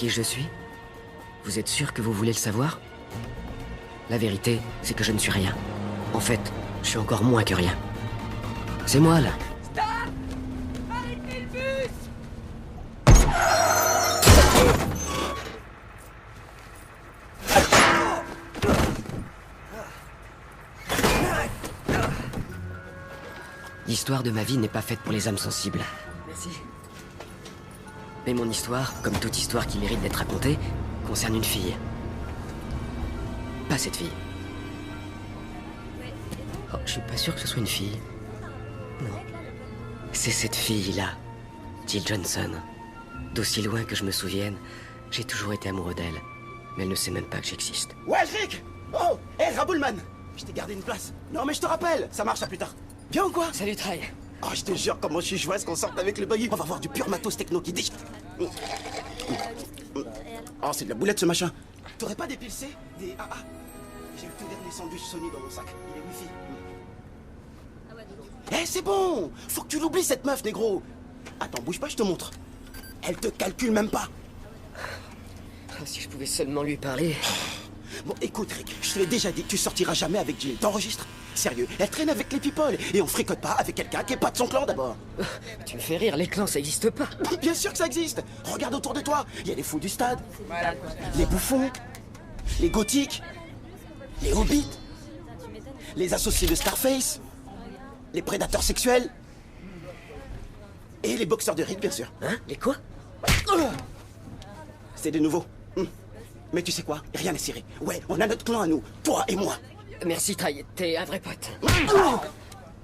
qui je suis? Vous êtes sûr que vous voulez le savoir? La vérité, c'est que je ne suis rien. En fait, je suis encore moins que rien. C'est moi, là. Stop! Arrêtez le bus! L'histoire de ma vie n'est pas faite pour les âmes sensibles. Merci. Mais mon histoire, comme toute histoire qui mérite d'être racontée, concerne une fille. Pas cette fille. Oh, je suis pas sûr que ce soit une fille. Non. C'est cette fille-là, Jill Johnson. D'aussi loin que je me souvienne, j'ai toujours été amoureux d'elle. Mais elle ne sait même pas que j'existe. Ouais, Rick! Oh! Hé, Raboulman! Je t'ai gardé une place. Non, mais je te rappelle, ça marche à plus tard. Bien ou quoi? Salut, Try. Oh, je te jure, comment je suis joyeux qu'on sorte avec le buggy. On va voir du pur matos techno qui déchire. Oh, c'est de la boulette ce machin. T'aurais pas des pilcés? Des AA? J'ai le tout dernier sandwich Sony dans mon sac. Il est wifi. Eh, c'est bon! Faut que tu l'oublies cette meuf, négro. Attends, bouge pas, je te montre. Elle te calcule même pas. Oh, si je pouvais seulement lui parler. Bon, écoute, Rick, je te l'ai déjà dit, tu sortiras jamais avec Jill. T'enregistres? Sérieux, elle traîne avec les people. Et on fricote pas avec quelqu'un qui est pas de son clan d'abord. Tu me fais rire, les clans, ça existe pas. Bien sûr que ça existe. Regarde autour de toi. Il y a les fous du stade, les bouffons, les gothiques, les hobbits, les associés de Starface, les prédateurs sexuels et les boxeurs de Rick, bien sûr. Hein? Les quoi? C'est des nouveaux. Mais tu sais quoi? Rien n'est serré. Ouais, on a notre clan à nous, toi et moi. Merci, Try, t'es un vrai pote.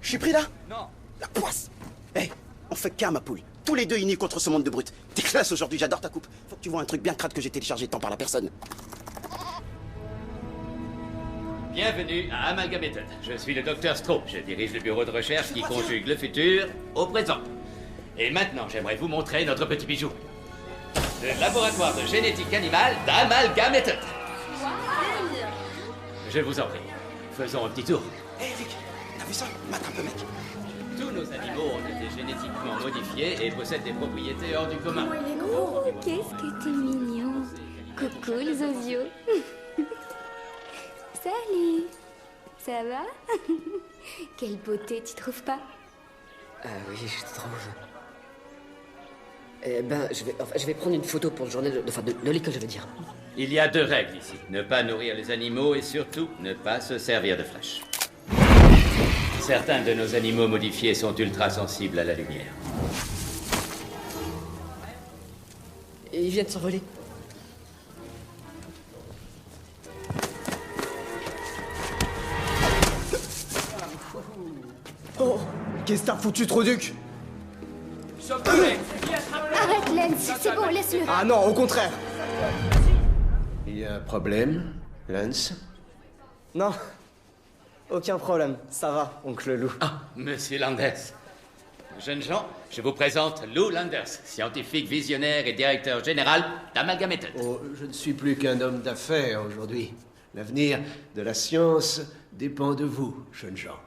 Je suis pris là? Non. La poisse. Hé, on fait qu'un, ma poule. Tous les deux unis contre ce monde de brutes. T'es classe aujourd'hui, j'adore ta coupe. Faut que tu vois un truc bien crade que j'ai téléchargé tant par la personne. Bienvenue à Amalgamated. Je suis le Dr Stroh. Je dirige le bureau de recherche qui conjugue le futur au présent. Et maintenant, j'aimerais vous montrer notre petit bijou. Le laboratoire de génétique animale d'Amalgamated. Je vous en prie. Faisons un petit tour. Hé, Rick, t'as vu ça? Mate un peu, mec. Tous nos animaux ont été génétiquement modifiés et possèdent des propriétés hors du commun. Il est gros. Qu'est-ce que t'es mignon. Coucou le zozio. Salut. Ça va? Quelle beauté, tu trouves pas? Ah oui, je trouve. Eh ben, je vais prendre une photo pour le journal de l'école, je veux dire. Il y a 2 règles ici. Ne pas nourrir les animaux et surtout ne pas se servir de flèches. Certains de nos animaux modifiés sont ultra sensibles à la lumière. Et ils viennent s'envoler. Oh, qu'est-ce que t'as foutu, Troduc? Arrête, Lens, c'est bon, laisse-le. Ah non, au contraire. Il y a un problème, Lance? Non, aucun problème, ça va, oncle Lou. Ah, Monsieur Landers. Jeunes gens, je vous présente Lou Landers, scientifique visionnaire et directeur général d'Amalgamated. Oh, je ne suis plus qu'un homme d'affaires aujourd'hui. L'avenir de la science dépend de vous, jeunes gens.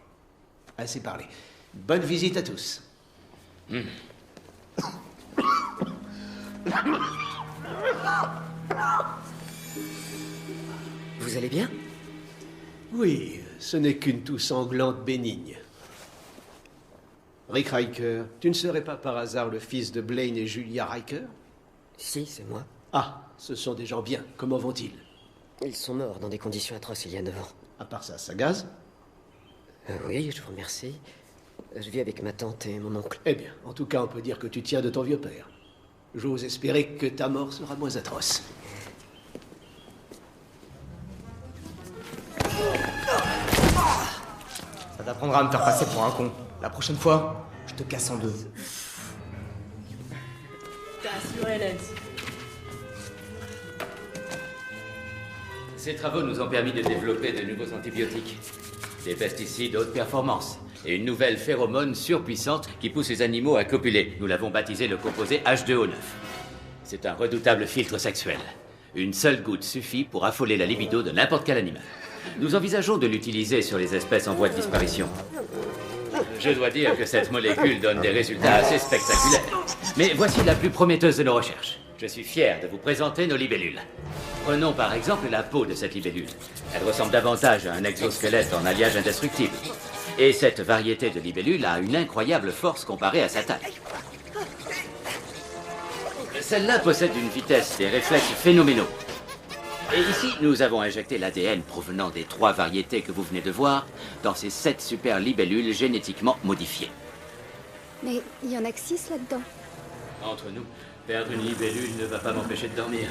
Assez parlé. Bonne visite à tous. Vous allez bien? Oui, ce n'est qu'une toux sanglante bénigne. Rick Riker, tu ne serais pas par hasard le fils de Blaine et Julia Riker? Si, c'est moi. Ah, ce sont des gens bien. Comment vont-ils? Ils sont morts dans des conditions atroces il y a 9 ans. À part ça, ça gaze? Oui, je vous remercie. Je vis avec ma tante et mon oncle. Eh bien, en tout cas, on peut dire que tu tiens de ton vieux père. J'ose espérer que ta mort sera moins atroce. Ça t'apprendra à me faire passer pour un con. La prochaine fois, je te casse en deux. T'as assuré, Lens. Ces travaux nous ont permis de développer de nouveaux antibiotiques, des pesticides haute performance et une nouvelle phéromone surpuissante qui pousse les animaux à copuler. Nous l'avons baptisé le composé H2O9. C'est un redoutable filtre sexuel. Une seule goutte suffit pour affoler la libido de n'importe quel animal. Nous envisageons de l'utiliser sur les espèces en voie de disparition. Je dois dire que cette molécule donne des résultats assez spectaculaires. Mais voici la plus prometteuse de nos recherches. Je suis fier de vous présenter nos libellules. Prenons par exemple la peau de cette libellule. Elle ressemble davantage à un exosquelette en alliage indestructible. Et cette variété de libellule a une incroyable force comparée à sa taille. Celle-là possède une vitesse et des réflexes phénoménaux. Et ici, nous avons injecté l'ADN provenant des 3 variétés que vous venez de voir dans ces 7 super libellules génétiquement modifiées. Mais il y en a que 6 là-dedans. Entre nous, perdre une libellule ne va pas m'empêcher de dormir.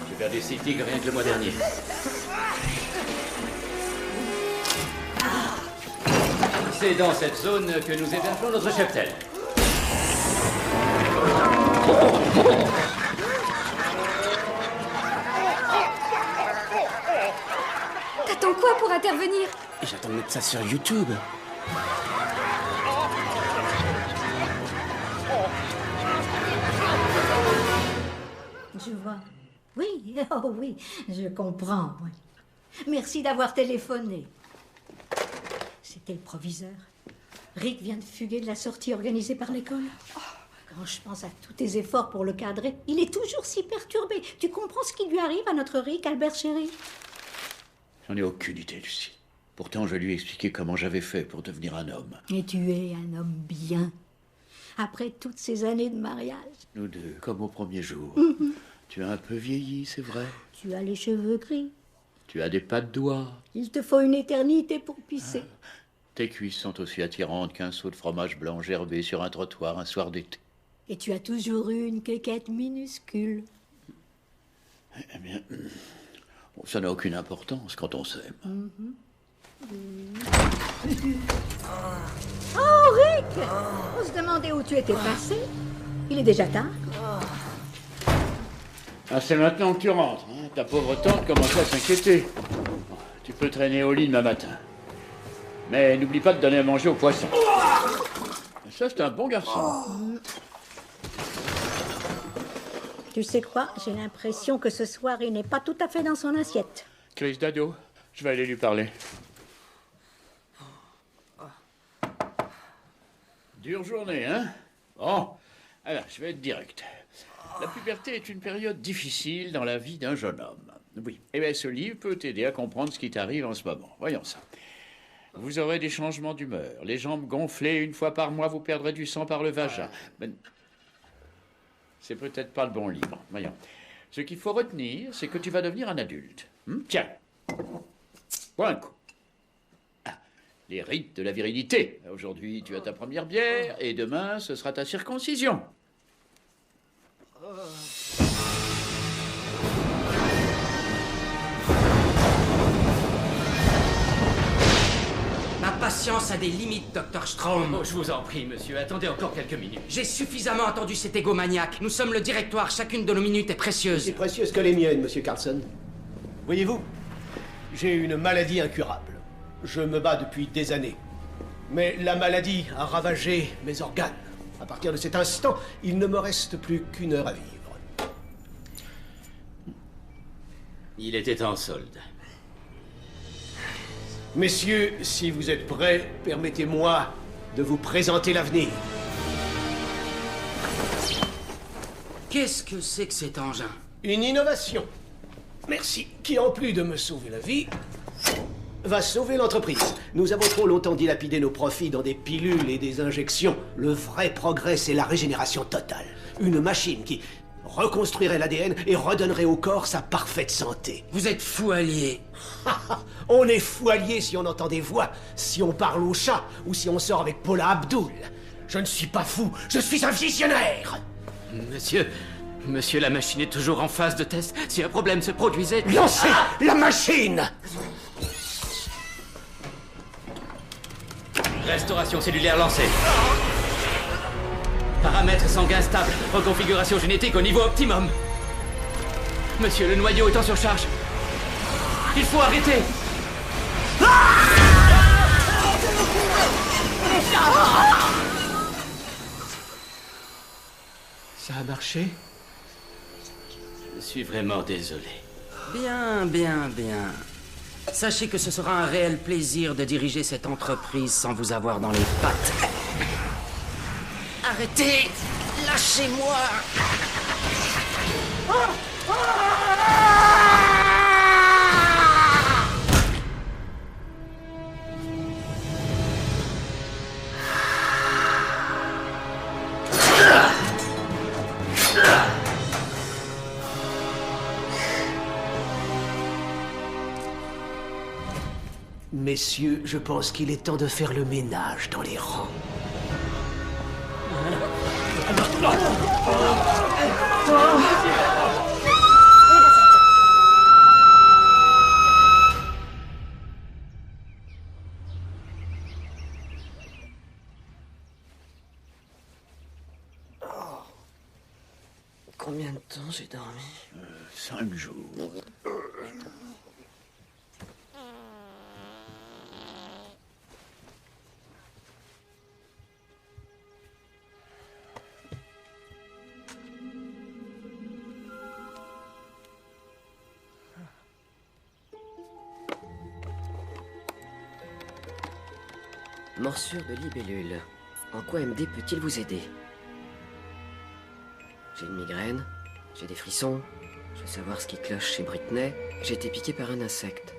J'ai perdu 6 tigres rien que le mois dernier. C'est dans cette zone que nous hébergeons notre cheptel. T'attends quoi pour intervenir? J'attends de mettre ça sur YouTube. Je vois. Oui, oh oui, je comprends, oui. Merci d'avoir téléphoné. C'était le proviseur. Rick vient de fuguer de la sortie organisée par l'école. Quand je pense à tous tes efforts pour le cadrer, il est toujours si perturbé. Tu comprends ce qui lui arrive à notre Rick, Albert chéri? J'en ai aucune idée, Lucie. Pourtant, je lui ai expliqué comment j'avais fait pour devenir un homme. Et tu es un homme bien. Après toutes ces années de mariage. Nous deux, comme au premier jour. Tu as un peu vieilli, c'est vrai. Tu as les cheveux gris. Tu as des pas de doigts. Il te faut une éternité pour pisser. Tes cuisses sont aussi attirantes qu'un seau de fromage blanc gerbé sur un trottoir un soir d'été. Et tu as toujours eu une quéquette minuscule. Eh bien, bon, ça n'a aucune importance quand on s'aime. Oh, Rick! On se demandait où tu étais passé. Il est déjà tard. Ah, c'est maintenant que tu rentres. Hein. Ta pauvre tante commence à s'inquiéter. Tu peux traîner au lit demain matin. Mais n'oublie pas de donner à manger aux poissons. Ça, c'est un bon garçon. Tu sais quoi? J'ai l'impression que ce soir, il n'est pas tout à fait dans son assiette. Chris Dado, je vais aller lui parler. Dure journée, hein? Bon, alors, je vais être direct. La puberté est une période difficile dans la vie d'un jeune homme. Oui, et bien ce livre peut t'aider à comprendre ce qui t'arrive en ce moment. Voyons ça. Vous aurez des changements d'humeur, les jambes gonflées, 1 fois par mois, vous perdrez du sang par le vagin. Mais c'est peut-être pas le bon livre. Voyons. Ce qu'il faut retenir, c'est que tu vas devenir un adulte. Tiens, bois un coup. Ah, les rites de la virilité. Aujourd'hui, tu as ta première bière, et demain, ce sera ta circoncision. Ma patience a des limites, Dr. Strom. Oh, je vous en prie, monsieur, attendez encore quelques minutes. J'ai suffisamment entendu cet égomaniaque. Nous sommes le directoire, chacune de nos minutes est précieuse. C'est précieuse que les miennes, monsieur Carlson. Voyez-vous, j'ai une maladie incurable. Je me bats depuis des années. Mais la maladie a ravagé mes organes. À partir de cet instant, il ne me reste plus qu'1 heure à vivre. Il était en solde. Messieurs, si vous êtes prêts, permettez-moi de vous présenter l'avenir. Qu'est-ce que c'est que cet engin? Une innovation. Merci. Qui, en plus de me sauver la vie, va sauver l'entreprise. Nous avons trop longtemps dilapidé nos profits dans des pilules et des injections. Le vrai progrès, c'est la régénération totale. Une machine qui reconstruirait l'ADN et redonnerait au corps sa parfaite santé. Vous êtes fou allié. On est fou allié si on entend des voix, si on parle au chat ou si on sort avec Paula Abdul. Je ne suis pas fou, je suis un visionnaire. Monsieur, la machine est toujours en phase de test. Si un problème se produisait... Lancez la machine! Restauration cellulaire lancée. Paramètres sanguins stables. Reconfiguration génétique au niveau optimum. Monsieur, le noyau est en surcharge. Il faut arrêter. Ça a marché? Je suis vraiment désolé. Bien, bien, bien. Sachez que ce sera un réel plaisir de diriger cette entreprise sans vous avoir dans les pattes. Arrêtez! Lâchez-moi! Messieurs, je pense qu'il est temps de faire le ménage dans les rangs. Combien de temps j'ai dormi? 5 jours. Morsure de libellule. En quoi MD peut-il vous aider? J'ai une migraine, j'ai des frissons, je veux savoir ce qui cloche chez Britney. J'ai été piqué par un insecte.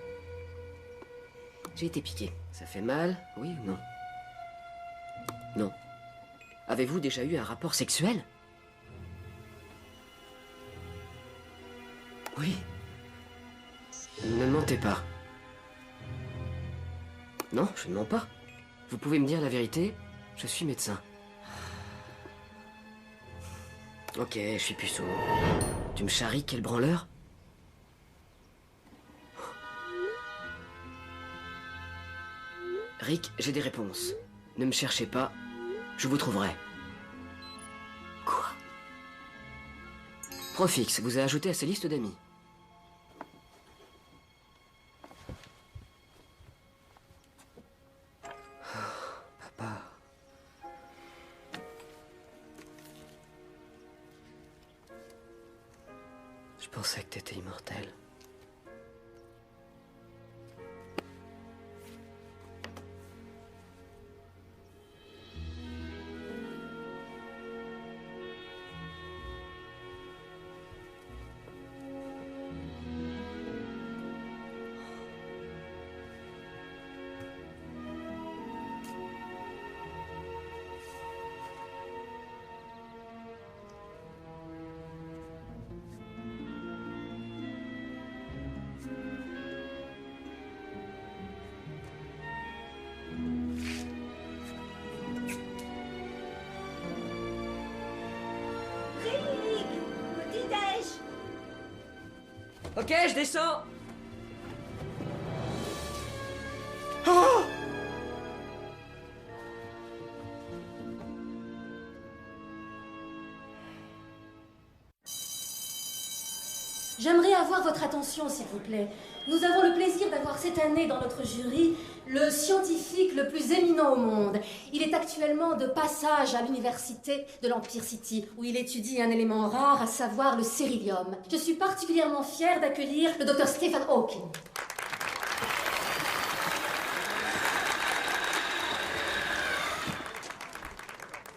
J'ai été piqué. Ça fait mal, oui ou non? Non. Avez-vous déjà eu un rapport sexuel? Oui. Ne mentez pas. Non, je ne mens pas. Vous pouvez me dire la vérité? Je suis médecin. Ok, je suis puceau. Tu me charries, quel branleur? Rick, j'ai des réponses. Ne me cherchez pas, je vous trouverai. Quoi? Profix vous a ajouté à sa liste d'amis. Papa. Je pensais que t'étais immortel. Ok, je descends. Oh! J'aimerais avoir votre attention, s'il vous plaît. Nous avons le plaisir d'avoir cette année dans notre jury le scientifique le plus éminent au monde. Il est actuellement de passage à l'université de l'Empire City, où il étudie un élément rare, à savoir le sérilium. Je suis particulièrement fière d'accueillir le Dr Stephen Hawking.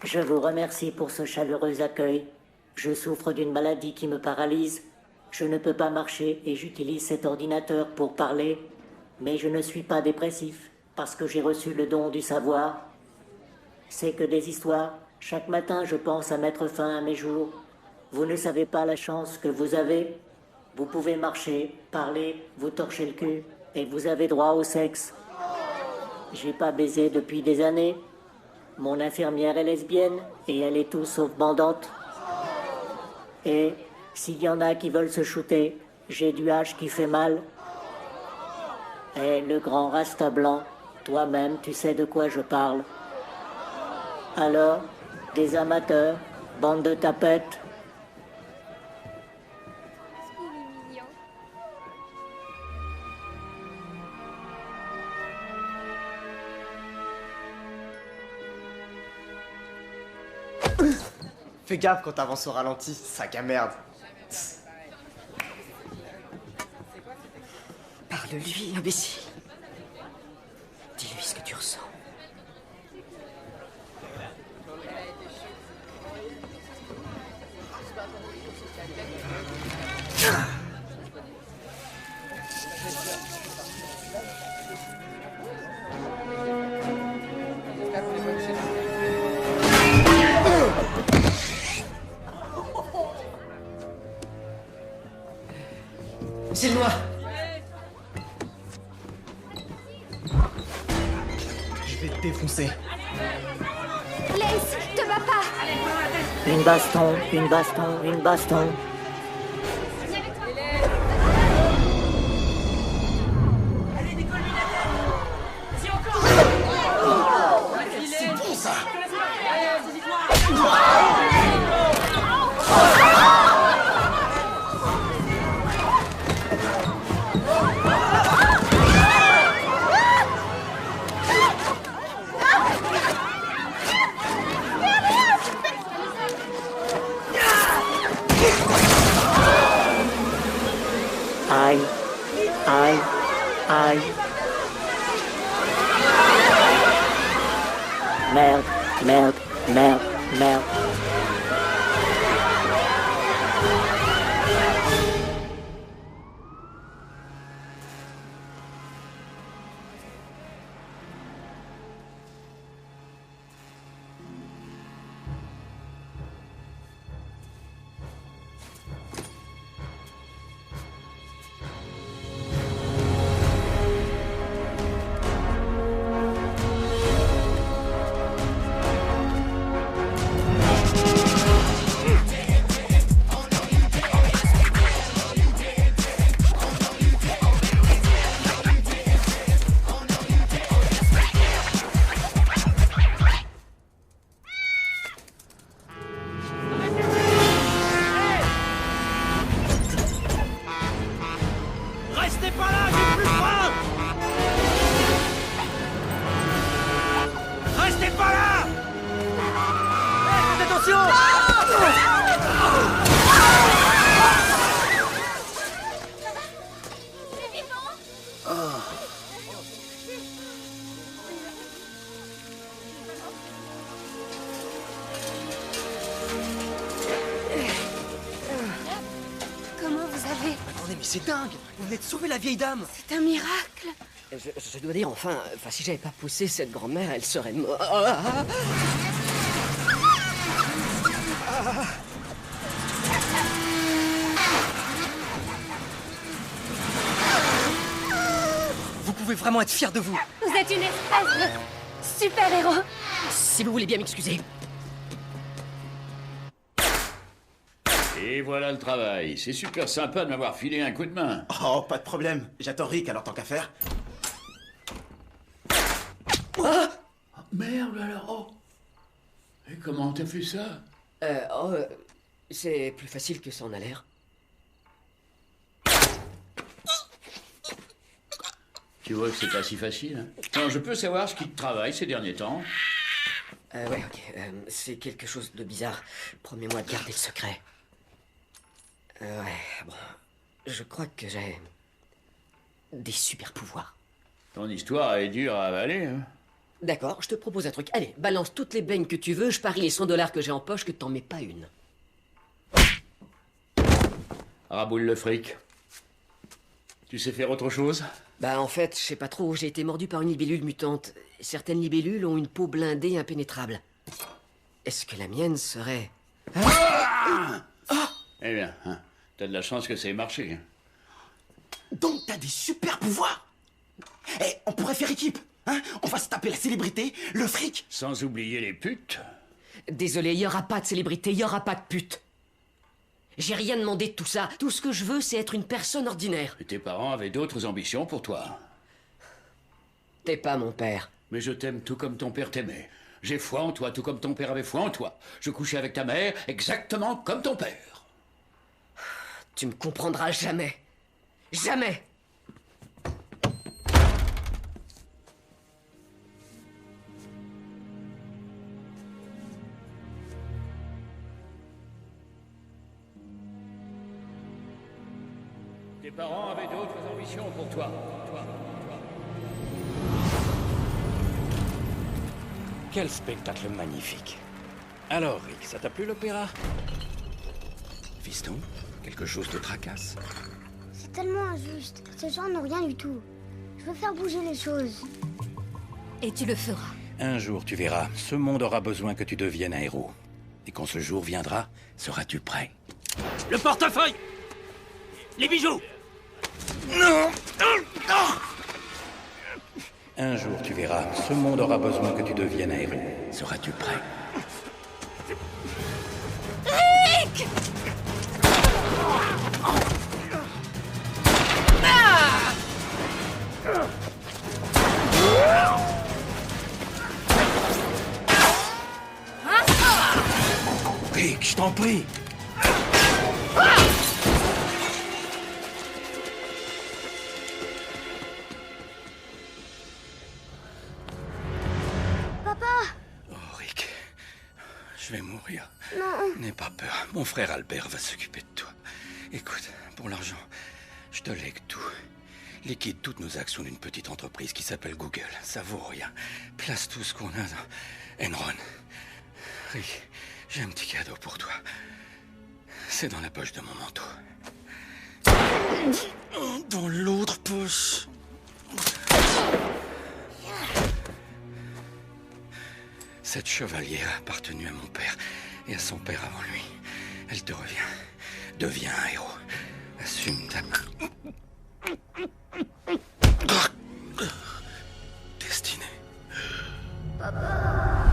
Je vous remercie pour ce chaleureux accueil. Je souffre d'une maladie qui me paralyse. Je ne peux pas marcher et j'utilise cet ordinateur pour parler. Mais je ne suis pas dépressif, parce que j'ai reçu le don du savoir. C'est que des histoires. Chaque matin, je pense à mettre fin à mes jours. Vous ne savez pas la chance que vous avez. Vous pouvez marcher, parler, vous torcher le cul, et vous avez droit au sexe. J'ai pas baisé depuis des années. Mon infirmière est lesbienne, et elle est tout sauf bandante. Et s'il y en a qui veulent se shooter, j'ai du hache qui fait mal. Et le grand rasta blanc, toi-même, tu sais de quoi je parle. Alors, des amateurs, bande de tapettes. Fais gaffe quand t'avances au ralenti, sac à merde. Parle-lui, imbécile. Dis-lui ce que tu ressens. défoncer. Lace, te bats pas. Une baston, une baston, une baston. C'est bon ça. Aïe, aïe, aïe. Merde, merde, merde, merde. Restez pas là, j'ai plus faim. Restez pas là. Faites attention. Comment vous avez... Attendez, mais c'est dingue. Vous venez de sauver la vieille dame. C'est un miracle. Je dois dire, enfin, si j'avais pas poussé cette grand-mère, elle serait morte. Vous pouvez vraiment être fiers de vous. Vous êtes une espèce de super-héros. Si vous voulez bien m'excuser. Et voilà le travail. C'est super sympa de m'avoir filé un coup de main. Oh, pas de problème. J'attends Rick, alors tant qu'à faire. Ah merde alors. Oh. Et comment t'as fait ça? C'est plus facile que ça en a l'air. Tu vois que c'est pas si facile. Hein. Alors, je peux savoir ce qui te travaille ces derniers temps? Ouais, ok. C'est quelque chose de bizarre. Promets-moi de garder le secret. Ouais, bon. Je crois que j'ai... des super pouvoirs. Ton histoire est dure à avaler, hein? D'accord, je te propose un truc. Allez, balance toutes les beignes que tu veux, je parie les 100 $ que j'ai en poche que t'en mets pas une. Raboule le fric. Tu sais faire autre chose? Bah en fait, je sais pas trop, j'ai été mordu par une libellule mutante. Certaines libellules ont une peau blindée impénétrable. Est-ce que la mienne serait... Eh bien, hein, t'as de la chance que ça ait marché. Donc t'as des super pouvoirs. Eh, on pourrait faire équipe, hein? On va se taper la célébrité, le fric. Sans oublier les putes. Désolé, y aura pas de célébrité, y aura pas de pute. J'ai rien demandé de tout ça. Tout ce que je veux, c'est être une personne ordinaire. Et tes parents avaient d'autres ambitions pour toi. T'es pas mon père. Mais je t'aime tout comme ton père t'aimait. J'ai foi en toi, tout comme ton père avait foi en toi. Je couchais avec ta mère exactement comme ton père. Tu me comprendras jamais. Jamais. Tes parents avaient d'autres ambitions pour toi. Quel spectacle magnifique. Alors, Rick, ça t'a plu l'opéra? Fiston, quelque chose te tracasse? C'est tellement injuste. Ces gens n'ont rien du tout. Je veux faire bouger les choses. Et tu le feras. Un jour, tu verras, ce monde aura besoin que tu deviennes un héros. Et quand ce jour viendra, seras-tu prêt? Le portefeuille. Les bijoux. Non. Un jour, tu verras, ce monde aura besoin que tu deviennes un héros. Seras-tu prêt? Rick! Rick, je t'en prie. Papa! Oh, Rick. Je vais mourir. Non. N'aie pas peur. Mon frère Albert va s'occuper de toi. Écoute, pour l'argent, je te lègue tout. Liquide toutes nos actions d'une petite entreprise qui s'appelle Google. Ça vaut rien. Place tout ce qu'on a dans Enron. Rick, j'ai un petit cadeau pour toi. C'est dans la poche de mon manteau. Dans l'autre poche. Cette chevalière a appartenu à mon père et à son père avant lui. Elle te revient. Deviens un héros. Assume ta destinée. Papa.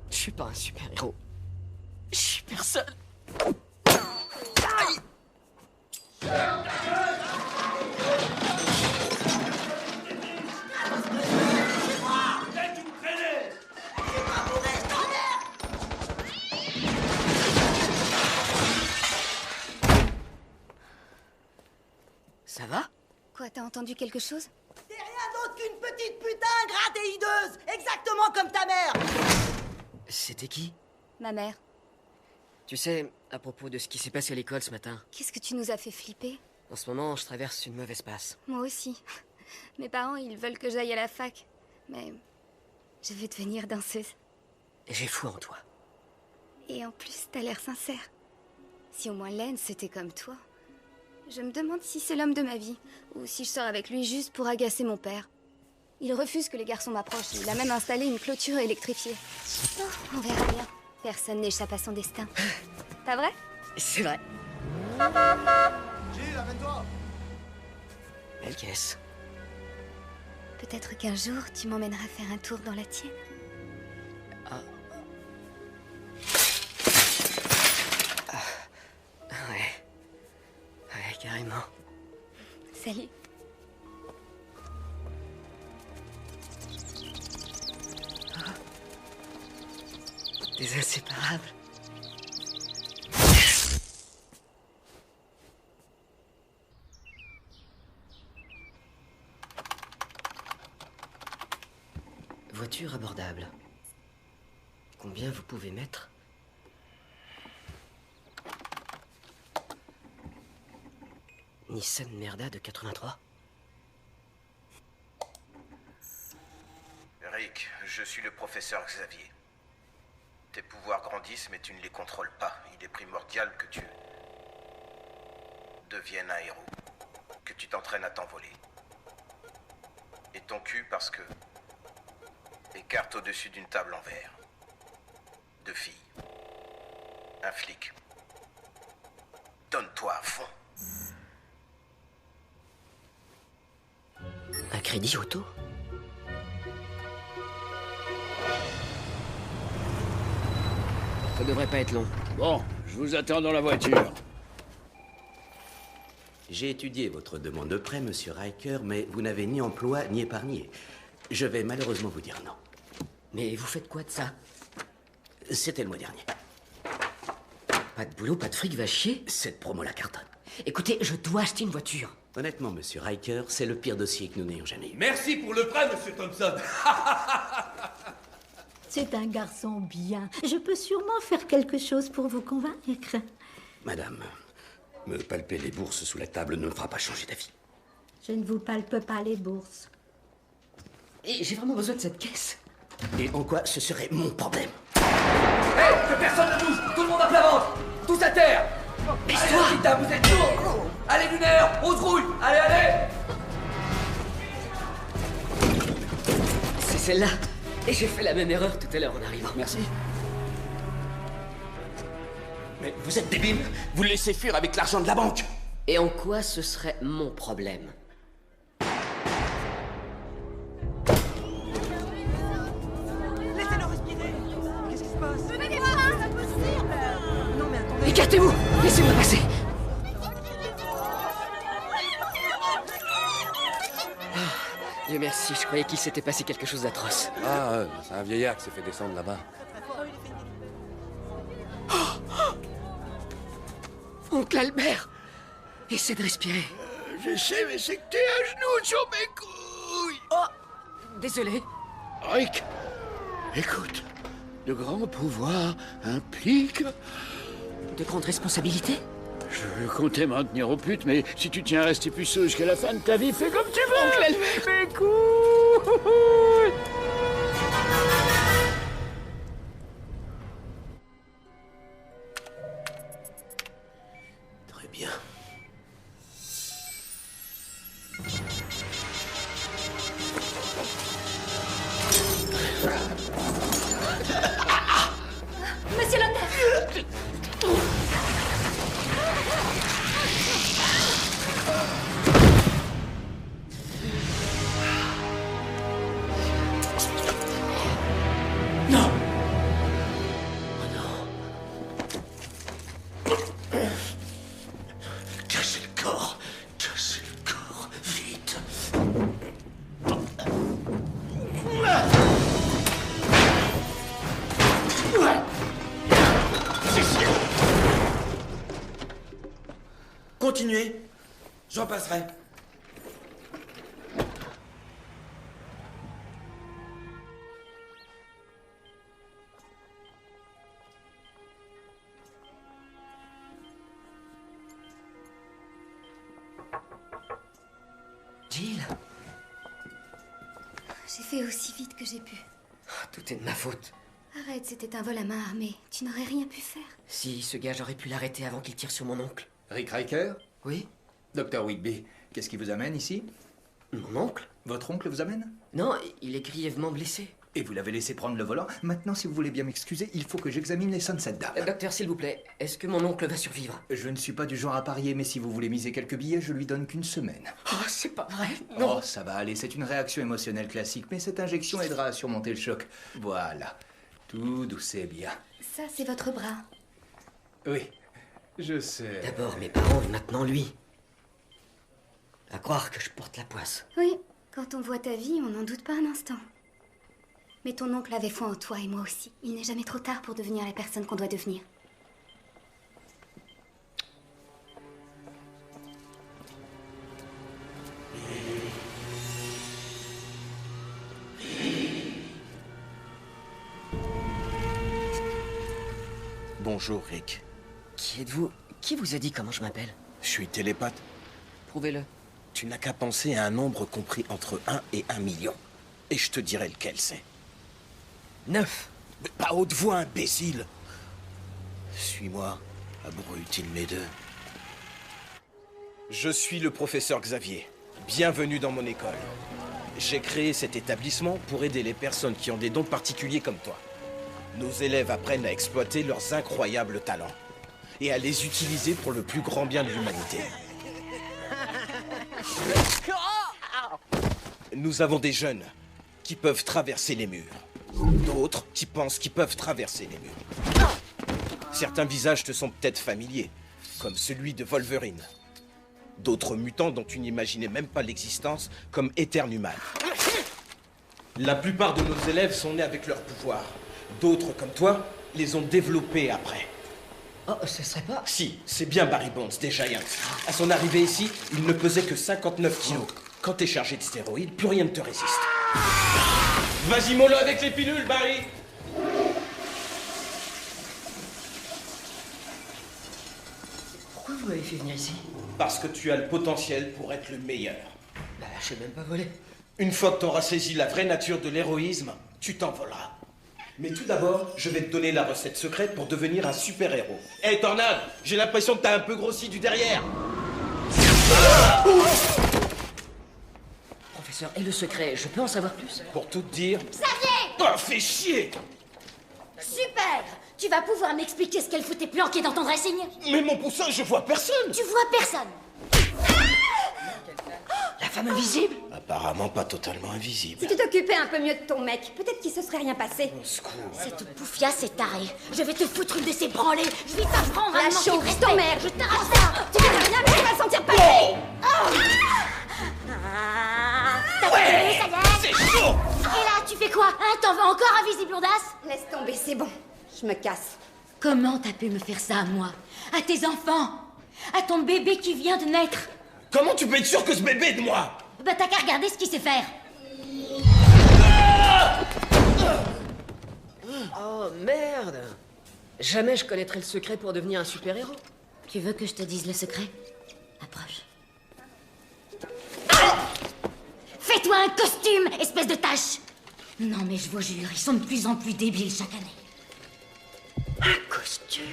Je suis pas un super-héros. Je suis personne. Aïe. Ça va? Quoi, t'as entendu quelque chose? T'es rien d'autre qu'une petite putain ingrate et hideuse, exactement comme ta mère. C'était qui? Ma mère. Tu sais, à propos de ce qui s'est passé à l'école ce matin, Qu'est-ce que tu nous as fait flipper? en ce moment, je traverse une mauvaise passe. Moi aussi. Mes parents, ils veulent que j'aille à la fac. Mais je veux devenir danseuse. Et j'ai foi en toi. Et en plus, t'as l'air sincère. Si au moins Len, c'était comme toi. Je me demande si c'est l'homme de ma vie, ou si je sors avec lui juste pour agacer mon père. Il refuse que les garçons m'approchent. Il a même installé une clôture électrifiée. Oh, on verra bien. Personne n'échappe à son destin. Pas vrai? C'est vrai. Gilles, amène-toi. Belle caisse. Peut-être qu'un jour, tu m'emmèneras faire un tour dans la tienne. Ouais. Ouais, carrément. Salut. Des inséparables. Voiture abordable. Combien vous pouvez mettre? Nissan Merda de 83. Rick, je suis le professeur Xavier. Tes pouvoirs grandissent, mais tu ne les contrôles pas. Il est primordial que tu deviennes un héros. Que tu t'entraînes à t'envoler. Et ton cul parce que... les cartes au-dessus d'une table en verre. 2 filles. Un flic. Donne-toi à fond. Un crédit auto? Ça devrait pas être long. Bon, je vous attends dans la voiture. J'ai étudié votre demande de prêt, monsieur Riker, mais vous n'avez ni emploi ni épargné. Je vais malheureusement vous dire non. Mais vous faites quoi de ça? C'était le mois dernier. Pas de boulot, pas de fric, va chier? Cette promo la cartonne. Écoutez, je dois acheter une voiture. Honnêtement, monsieur Riker, c'est le pire dossier que nous n'ayons jamais eu. Merci pour le prêt, monsieur Thompson. C'est un garçon bien. Je peux sûrement faire quelque chose pour vous convaincre. Madame, me palper les bourses sous la table ne me fera pas changer d'avis. Je ne vous palpe pas les bourses. Et j'ai vraiment besoin de cette caisse. Et en quoi ce serait mon problème? Hé, que personne ne bouge. Tout le monde à plat ventre. Tous à terre. Baisse-toi. Allez, putain, vous êtes lourds. Allez, lunaire, on se rouille. Allez, allez. C'est celle-là. Et j'ai fait la même erreur tout à l'heure en arrivant. Merci. Mais vous êtes débile. Vous le laissez fuir avec l'argent de la banque. Et en quoi ce serait mon problème? Laissez-le respirer. Qu'est-ce qui se passe? Venez voir, c'est impossible. Non mais attendez. Écartez-vous! Laissez-moi passer! Dieu merci, je croyais qu'il s'était passé quelque chose d'atroce. Ah, c'est un vieillard qui s'est fait descendre là-bas. Oncle Albert! Essaie de respirer. J'essaie, mais c'est que t'es à genoux sur mes couilles. Oh! Désolé. Rick, écoute, de grands pouvoirs impliquent... De grandes responsabilités? Je comptais m'en tenir aux putes, mais si tu tiens à rester puceau jusqu'à la fin de ta vie, fais comme tu veux. Oncle Albert! Mes couilles. Très bien. Monsieur London! Non! Cassez le corps! Cassez le corps! Vite! Continuez. J'en passerai. Jill? J'ai fait aussi vite que j'ai pu. Tout est de ma faute. Arrête, c'était un vol à main armée. Tu n'aurais rien pu faire. Si, ce gars, j'aurais pu l'arrêter avant qu'il tire sur mon oncle. Rick Riker? Oui? Docteur Whitby, qu'est-ce qui vous amène ici? Mon oncle? Votre oncle vous amène? Non, il est grièvement blessé. Et vous l'avez laissé prendre le volant? Maintenant, si vous voulez bien m'excuser, il faut que j'examine les sons de cette dame. Docteur, s'il vous plaît, est-ce que mon oncle va survivre? Je ne suis pas du genre à parier, mais si vous voulez miser quelques billets, je lui donne qu'une semaine. Oh, c'est pas vrai. Non. Oh, ça va aller, c'est une réaction émotionnelle classique, mais cette injection aidera à surmonter le choc. Voilà. Tout douce et bien. Ça, c'est votre bras. Oui, je sais. D'abord mes parents et maintenant lui. À croire que je porte la poisse. Oui, quand on voit ta vie, on n'en doute pas un instant. Mais ton oncle avait foi en toi et moi aussi. Il n'est jamais trop tard pour devenir la personne qu'on doit devenir. Bonjour, Rick. Qui êtes-vous? Qui vous a dit comment je m'appelle? Je suis télépathe. Prouvez-le. Tu n'as qu'à penser à un nombre compris entre 1 et 1 million. Et je te dirai lequel c'est. 9. Mais pas haute voix, imbécile. Suis-moi, abruti de mes deux. Je suis le professeur Xavier. Bienvenue dans mon école. J'ai créé cet établissement pour aider les personnes qui ont des dons particuliers comme toi. Nos élèves apprennent à exploiter leurs incroyables talents et à les utiliser pour le plus grand bien de l'humanité. Nous avons des jeunes qui peuvent traverser les murs. D'autres qui pensent qu'ils peuvent traverser les murs. Certains visages te sont peut-être familiers, comme celui de Wolverine. D'autres mutants dont tu n'imaginais même pas l'existence, comme Eternuman. La plupart de nos élèves sont nés avec leur pouvoir. D'autres, comme toi, les ont développés après. Oh, ce serait pas... Si, c'est bien Barry Bonds, des Giants. À son arrivée ici, il ne pesait que 59 kilos. Quand t'es chargé de stéroïdes, plus rien ne te résiste. Vas-y, mollo avec les pilules, Barry! Pourquoi vous m'avez fait venir ici? Parce que tu as le potentiel pour être le meilleur. Bah, je sais même pas voler. Une fois que t'auras saisi la vraie nature de l'héroïsme, tu t'envoleras. Mais tout d'abord, je vais te donner la recette secrète pour devenir un super-héros. Hé, Tornade, j'ai l'impression que t'as un peu grossi du derrière. Professeur, et le secret, je peux en savoir plus? Pour tout te dire... Xavier! Oh, fais chier! Super! Tu vas pouvoir m'expliquer ce qu'elle foutait planqué dans ton dressing? Mais mon poussin, je vois personne! Tu vois personne! La femme invisible? Apparemment pas totalement invisible. Si tu t'occupais un peu mieux de ton mec, peut-être qu'il se serait rien passé. Cette poufiasse est tarée. Je vais te foutre une de ces branlées. Je vais t'apprendre à La manquer chauve, de je respect. t'emmerde. Je t'arrache ça. Tu verras rien, mais tu vas le sentir passer. T'as Ouais, fait, ça y est. c'est chaud. Et là, tu fais quoi, hein? T'en veux encore, invisible audace? Laisse tomber, c'est bon. Je me casse. Comment t'as pu me faire ça à moi? À tes enfants? À ton bébé qui vient de naître? Comment tu peux être sûr que ce bébé est de moi? Bah t'as qu'à regarder ce qu'il sait faire. Oh merde! Jamais je connaîtrais le secret pour devenir un super-héros. Tu veux que je te dise le secret? Approche. Fais-toi un costume, espèce de tâche! Non mais je vous jure, ils sont de plus en plus débiles chaque année. Un costume?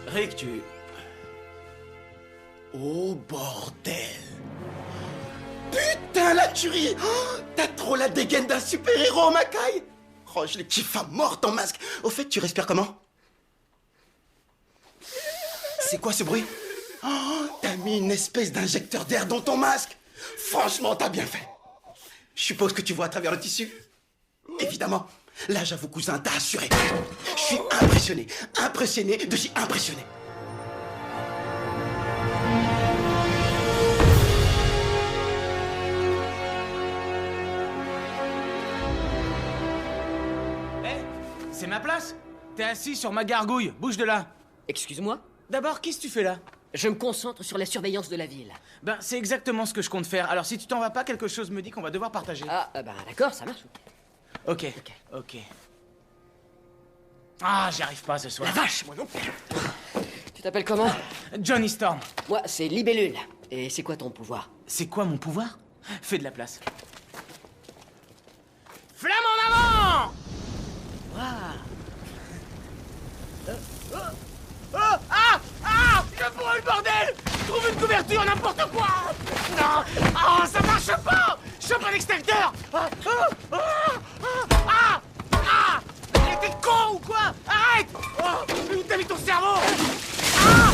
Rick, tu... Oh, bordel! Putain, la tuerie! Oh, t'as trop la dégaine d'un super-héros, Mackay! Oh, je les kiffe à mort, ton masque! Au fait, tu respires comment? C'est quoi ce bruit? Oh, t'as mis une espèce d'injecteur d'air dans ton masque! Franchement, t'as bien fait! Je suppose que tu vois à travers le tissu? Évidemment! Là, j'avoue, cousin, t'as assuré. Je suis impressionné. Impressionné de chez impressionné. Hé, c'est ma place? T'es assis sur ma gargouille, bouge de là. Excuse-moi? D'abord, qu'est-ce que tu fais là? Je me concentre sur la surveillance de la ville. Ben, c'est exactement ce que je compte faire. Alors, si tu t'en vas pas, quelque chose me dit qu'on va devoir partager. Ah, bah d'accord, ça marche. Ok. Ah, j'y arrive pas ce soir. La vache, moi non plus. Tu t'appelles comment? Johnny Storm. Moi, c'est Libellule. Et c'est quoi ton pouvoir? C'est quoi mon pouvoir? Fais de la place. Flamme en avant! Je brûle, bordel! Trouve une couverture, n'importe quoi! Non! Ah, ça marche pas! Chope un extincteur! Mais t'es con ou quoi? Arrête! Oh, où t'as mis ton cerveau? Non!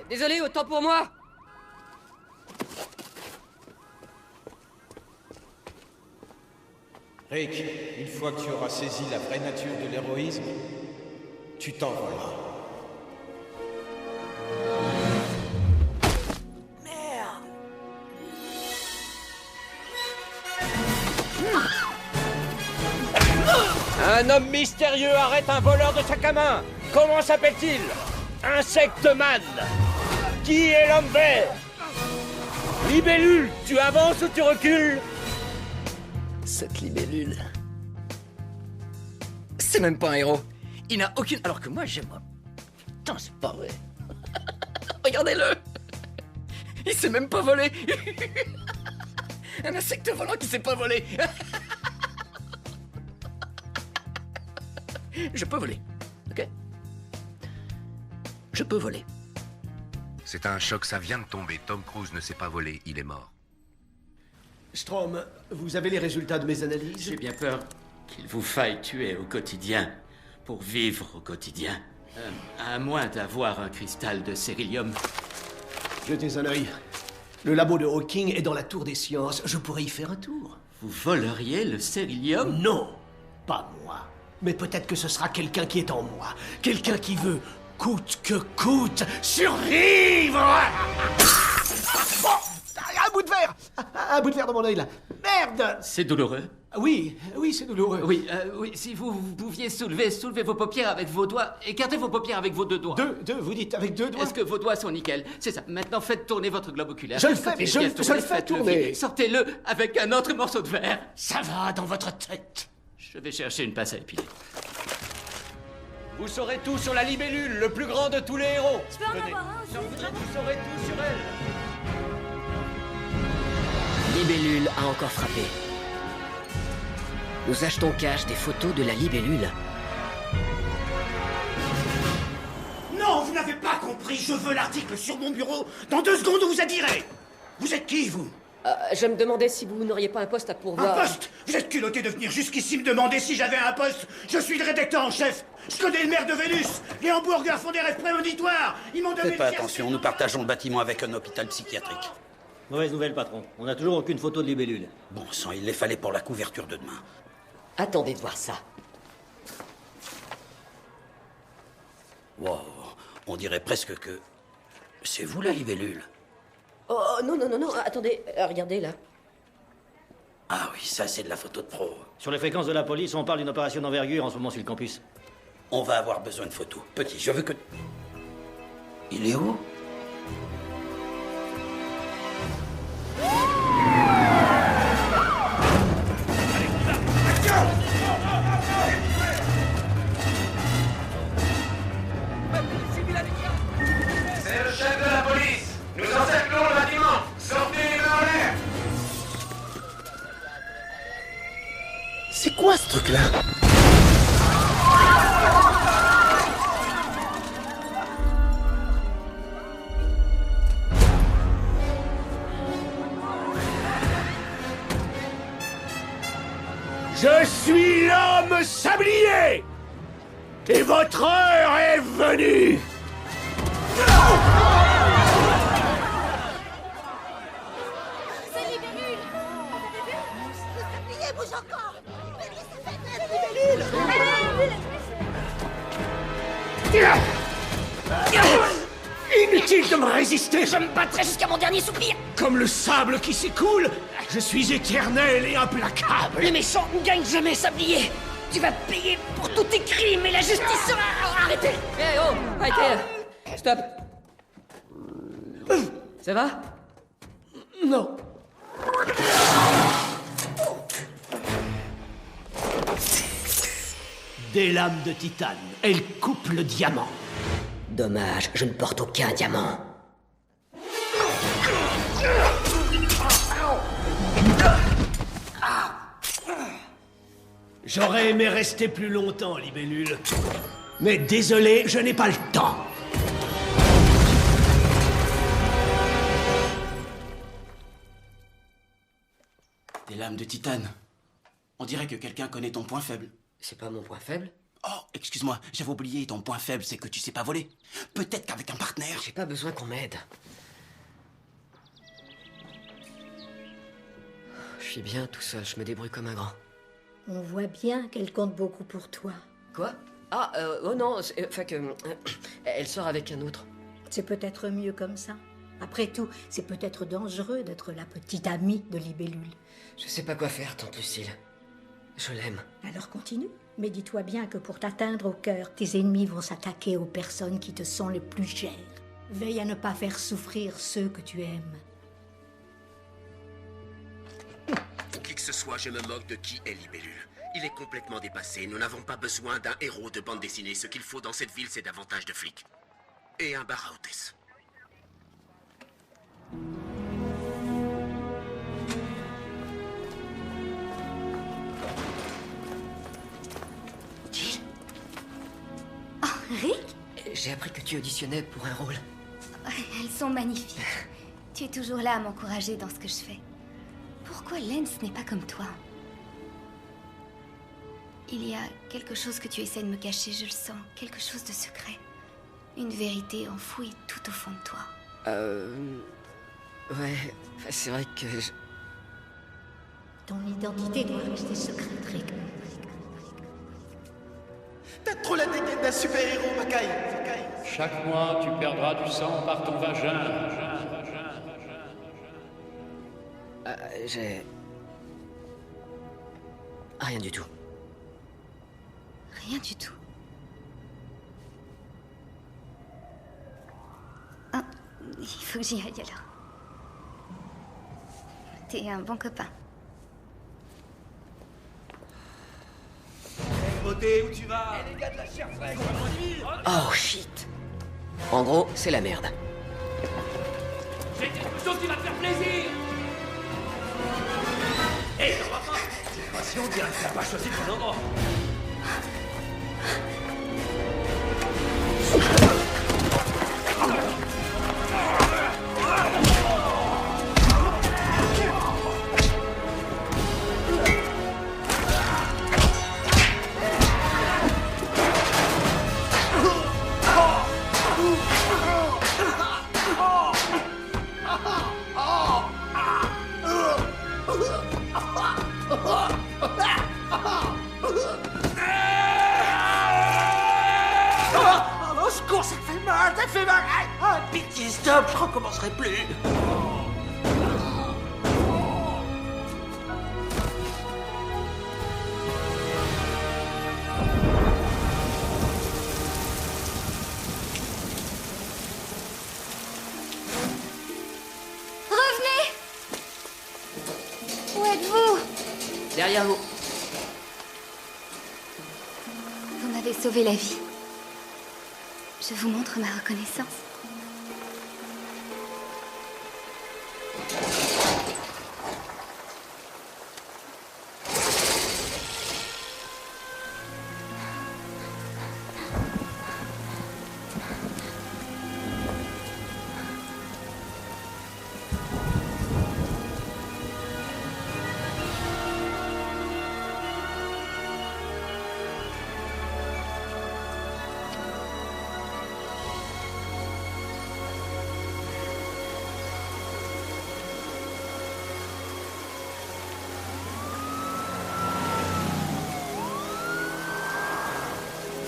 Désolé, autant pour moi. Rick, une fois que tu auras saisi la vraie nature de l'héroïsme, tu t'envoleras. Un homme mystérieux arrête un voleur de sac à main. Comment s'appelle-t-il? Insecteman. Qui est l'homme vert? Libellule, tu avances ou tu recules? Cette libellule... C'est même pas un héros. Il n'a aucune... Alors que moi, j'aime... Putain, c'est pas vrai. Regardez-le. Il sait même pas voler. Un insecte volant qui sait pas voler. Je peux voler, ok? Je peux voler. C'est un choc, ça vient de tomber. Tom Cruise ne sait pas voler, il est mort. Strom, vous avez les résultats de mes analyses? J'ai bien peur qu'il vous faille tuer au quotidien pour vivre au quotidien. À moins d'avoir un cristal de cérylium. Jetez un œil. Le labo de Hawking est dans la tour des sciences. Je pourrais y faire un tour. Vous voleriez le cérylium? Non, pas moi. Mais peut-être que ce sera quelqu'un qui est en moi. Quelqu'un qui veut, coûte que coûte, survivre. Oh, un bout de verre. Un bout de verre dans mon œil, là. Merde. C'est douloureux? Oui, c'est douloureux. Oui, si vous pouviez soulever vos paupières avec vos doigts, écartez vos paupières avec vos deux doigts. Vous dites avec 2 doigts? Est-ce que vos doigts sont nickel? C'est ça. Maintenant, faites tourner votre globe oculaire. Je le fais, je le fais tourner. Sortez-le avec un autre morceau de verre. Ça va dans votre tête. Je vais chercher une pince à épiler. Vous saurez tout sur la libellule, le plus grand de tous les héros. Je peux en avoir un aussi. Vous saurez tout sur elle. Libellule a encore frappé. Nous achetons cash des photos de la libellule. Non, vous n'avez pas compris. Je veux l'article sur mon bureau. Dans 2 secondes, vous adhérez. Vous êtes qui, vous? Je me demandais si vous n'auriez pas un poste à pourvoir. Un poste? Vous êtes culotté de venir jusqu'ici me demander si j'avais un poste. Je suis le rédacteur en chef. Je connais le maire de Vénus. Les hamburgers font des rêves prémonitoires. Ils m'ont donné... Faites pas attention, nous partageons le bâtiment avec un hôpital psychiatrique. Mauvaise nouvelle, patron. On n'a toujours aucune photo de libellule. Bon sang, il les fallait pour la couverture de demain. Attendez de voir ça. Wow, on dirait presque que... C'est vous la libellule? Oh, non, attendez, regardez là. Ah oui, ça c'est de la photo de pro. Sur les fréquences de la police, on parle d'une opération d'envergure en ce moment sur le campus. On va avoir besoin de photos. Petit, je veux que... Il est où? C'est le chef de la police. Nous encerclons le bâtiment. Sortez les mains en l'air. C'est quoi ce truc-là? Je suis l'homme sablier. Et votre heure est venue. C'est libellule. Le sablier bouge encore. Inutile de me résister. Je me battrai jusqu'à mon dernier soupir. Comme le sable qui s'écoule, je suis éternel et implacable. Les méchants ne gagnent jamais, sablier. Tu vas payer pour tous tes crimes et la justice sera... Arrêtez. Eh oh, arrêtez. Stop. Ça va? Non. Des lames de titane. Elles coupent le diamant. Dommage, je ne porte aucun diamant. J'aurais aimé rester plus longtemps, libellule. Mais désolé, je n'ai pas le temps. Des lames de titane. On dirait que quelqu'un connaît ton point faible. C'est pas mon point faible? Oh, excuse-moi, j'avais oublié, ton point faible, c'est que tu sais pas voler. Peut-être qu'avec un partenaire... J'ai pas besoin qu'on m'aide. Je suis bien tout seul, je me débrouille comme un grand. On voit bien qu'elle compte beaucoup pour toi. Quoi? Ah, oh non, enfin que... elle sort avec un autre. C'est peut-être mieux comme ça. Après tout, c'est peut-être dangereux d'être la petite amie de libellule. Je sais pas quoi faire, tante Lucille. Je l'aime. Alors continue. Mais dis-toi bien que pour t'atteindre au cœur, tes ennemis vont s'attaquer aux personnes qui te sont les plus chères. Veille à ne pas faire souffrir ceux que tu aimes. Pour qui que ce soit, je me moque de qui est libellule. Il est complètement dépassé. Nous n'avons pas besoin d'un héros de bande dessinée. Ce qu'il faut dans cette ville, c'est davantage de flics. Et un bar à hôtesse. Rick? J'ai appris que tu auditionnais pour un rôle. Elles sont magnifiques. Tu es toujours là à m'encourager dans ce que je fais. Pourquoi Lance n'est pas comme toi? Il y a quelque chose que tu essaies de me cacher, je le sens. Quelque chose de secret. Une vérité enfouie tout au fond de toi. Ouais, c'est vrai que... Ton identité doit rester secrète, Rick. T'as trop la dégaine d'un super-héros, Mackay. Chaque mois, tu perdras du sang par ton vagin. J'ai... Rien du tout. Rien du tout. Ah, il faut que j'y aille alors. T'es un bon copain. Beauté, où tu vas? Les gars de la chair fraîche. Oh shit. En gros, c'est la merde. J'ai quelque chose qui va te faire plaisir. Hé, t'en vas pas. Cette fois-ci, on dirait que t'as pas choisi ton endroit. Au secours, ça fait mal, ça fait mal. Ah, pitié, stop, je recommencerai plus. Revenez! Où êtes-vous? Derrière vous. Vous m'avez sauvé la vie. Je vous montre ma reconnaissance.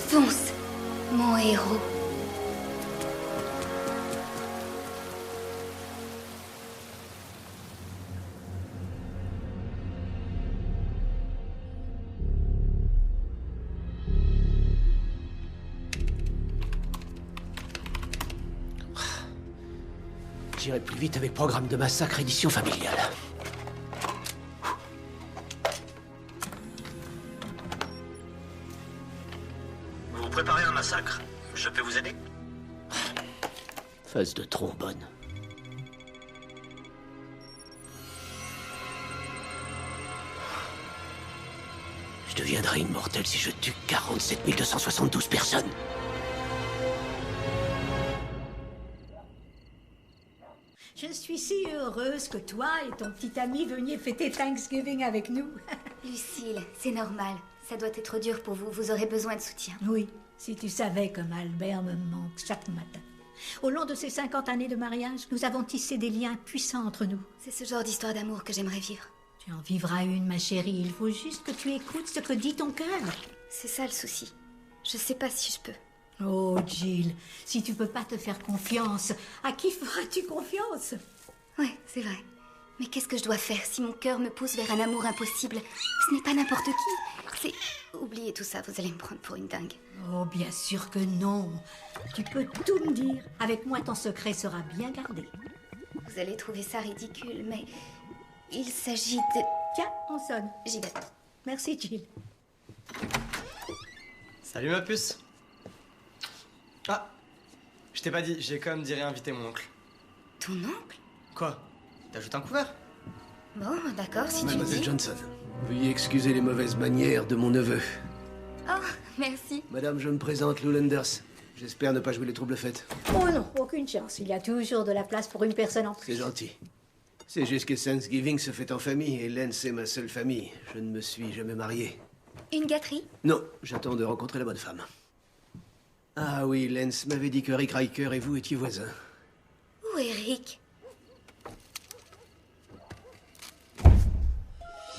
Fonce, mon héros. J'irai plus vite avec Programme de massacre édition familiale. Vous préparez un massacre? Je peux vous aider? Phase de trombone. Je deviendrai immortel si je tue 47 272 personnes. Je suis si heureuse que toi et ton petit ami veniez fêter Thanksgiving avec nous. Lucille, c'est normal. Ça doit être dur pour vous. Vous aurez besoin de soutien. Oui, si tu savais comme Albert me manque chaque matin. Au long de ces 50 années de mariage, nous avons tissé des liens puissants entre nous. C'est ce genre d'histoire d'amour que j'aimerais vivre. Tu en vivras une, ma chérie. Il faut juste que tu écoutes ce que dit ton cœur. C'est ça le souci. Je sais pas si je peux. Oh, Jill, si tu peux pas te faire confiance, à qui feras-tu confiance? Ouais, c'est vrai. Mais qu'est-ce que je dois faire si mon cœur me pousse vers un amour impossible? Ce n'est pas n'importe qui. C'est... Oubliez tout ça, vous allez me prendre pour une dingue. Oh, bien sûr que non. Tu peux tout me dire. Avec moi, ton secret sera bien gardé. Vous allez trouver ça ridicule, mais... il s'agit de... Tiens, on sonne. J'y vais. Merci, Jill. Salut ma puce. Ah, je t'ai pas dit, j'ai comme dirait inviter mon oncle. Ton oncle? Quoi? T'ajoutes un couvert? Bon, d'accord, si tu le Mademoiselle dis. Johnson, veuillez excuser les mauvaises manières de mon neveu. Oh, merci. Madame, je me présente, Lou Landers. J'espère ne pas jouer les troubles fêtes. Oh non, aucune chance. Il y a toujours de la place pour une personne en plus. C'est gentil. C'est juste que Thanksgiving se fait en famille et Len, c'est ma seule famille. Je ne me suis jamais marié. Une gâterie? Non, j'attends de rencontrer la bonne femme. Ah oui, Lens m'avait dit que Rick Riker et vous étiez voisins. Où est Rick?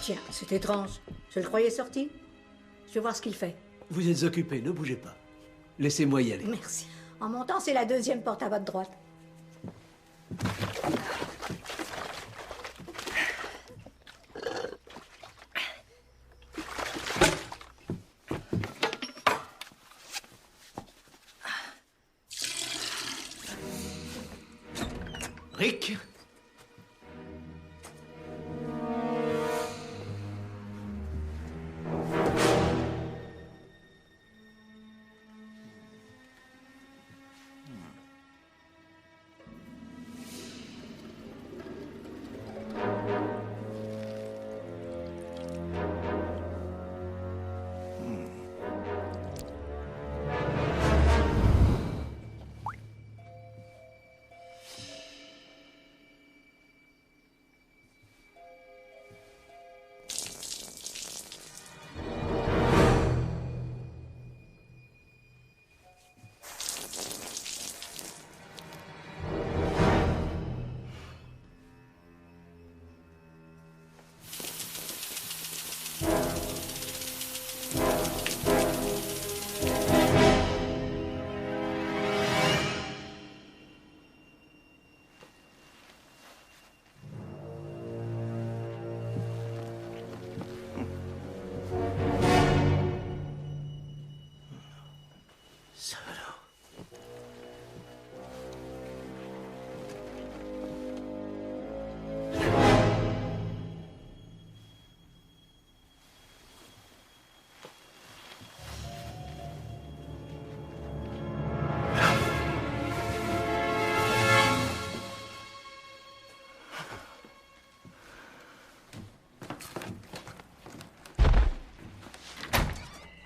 Tiens, c'est étrange. Je le croyais sorti. Je vais voir ce qu'il fait. Vous êtes occupé, ne bougez pas. Laissez-moi y aller. Merci. En montant, c'est la deuxième porte à votre droite.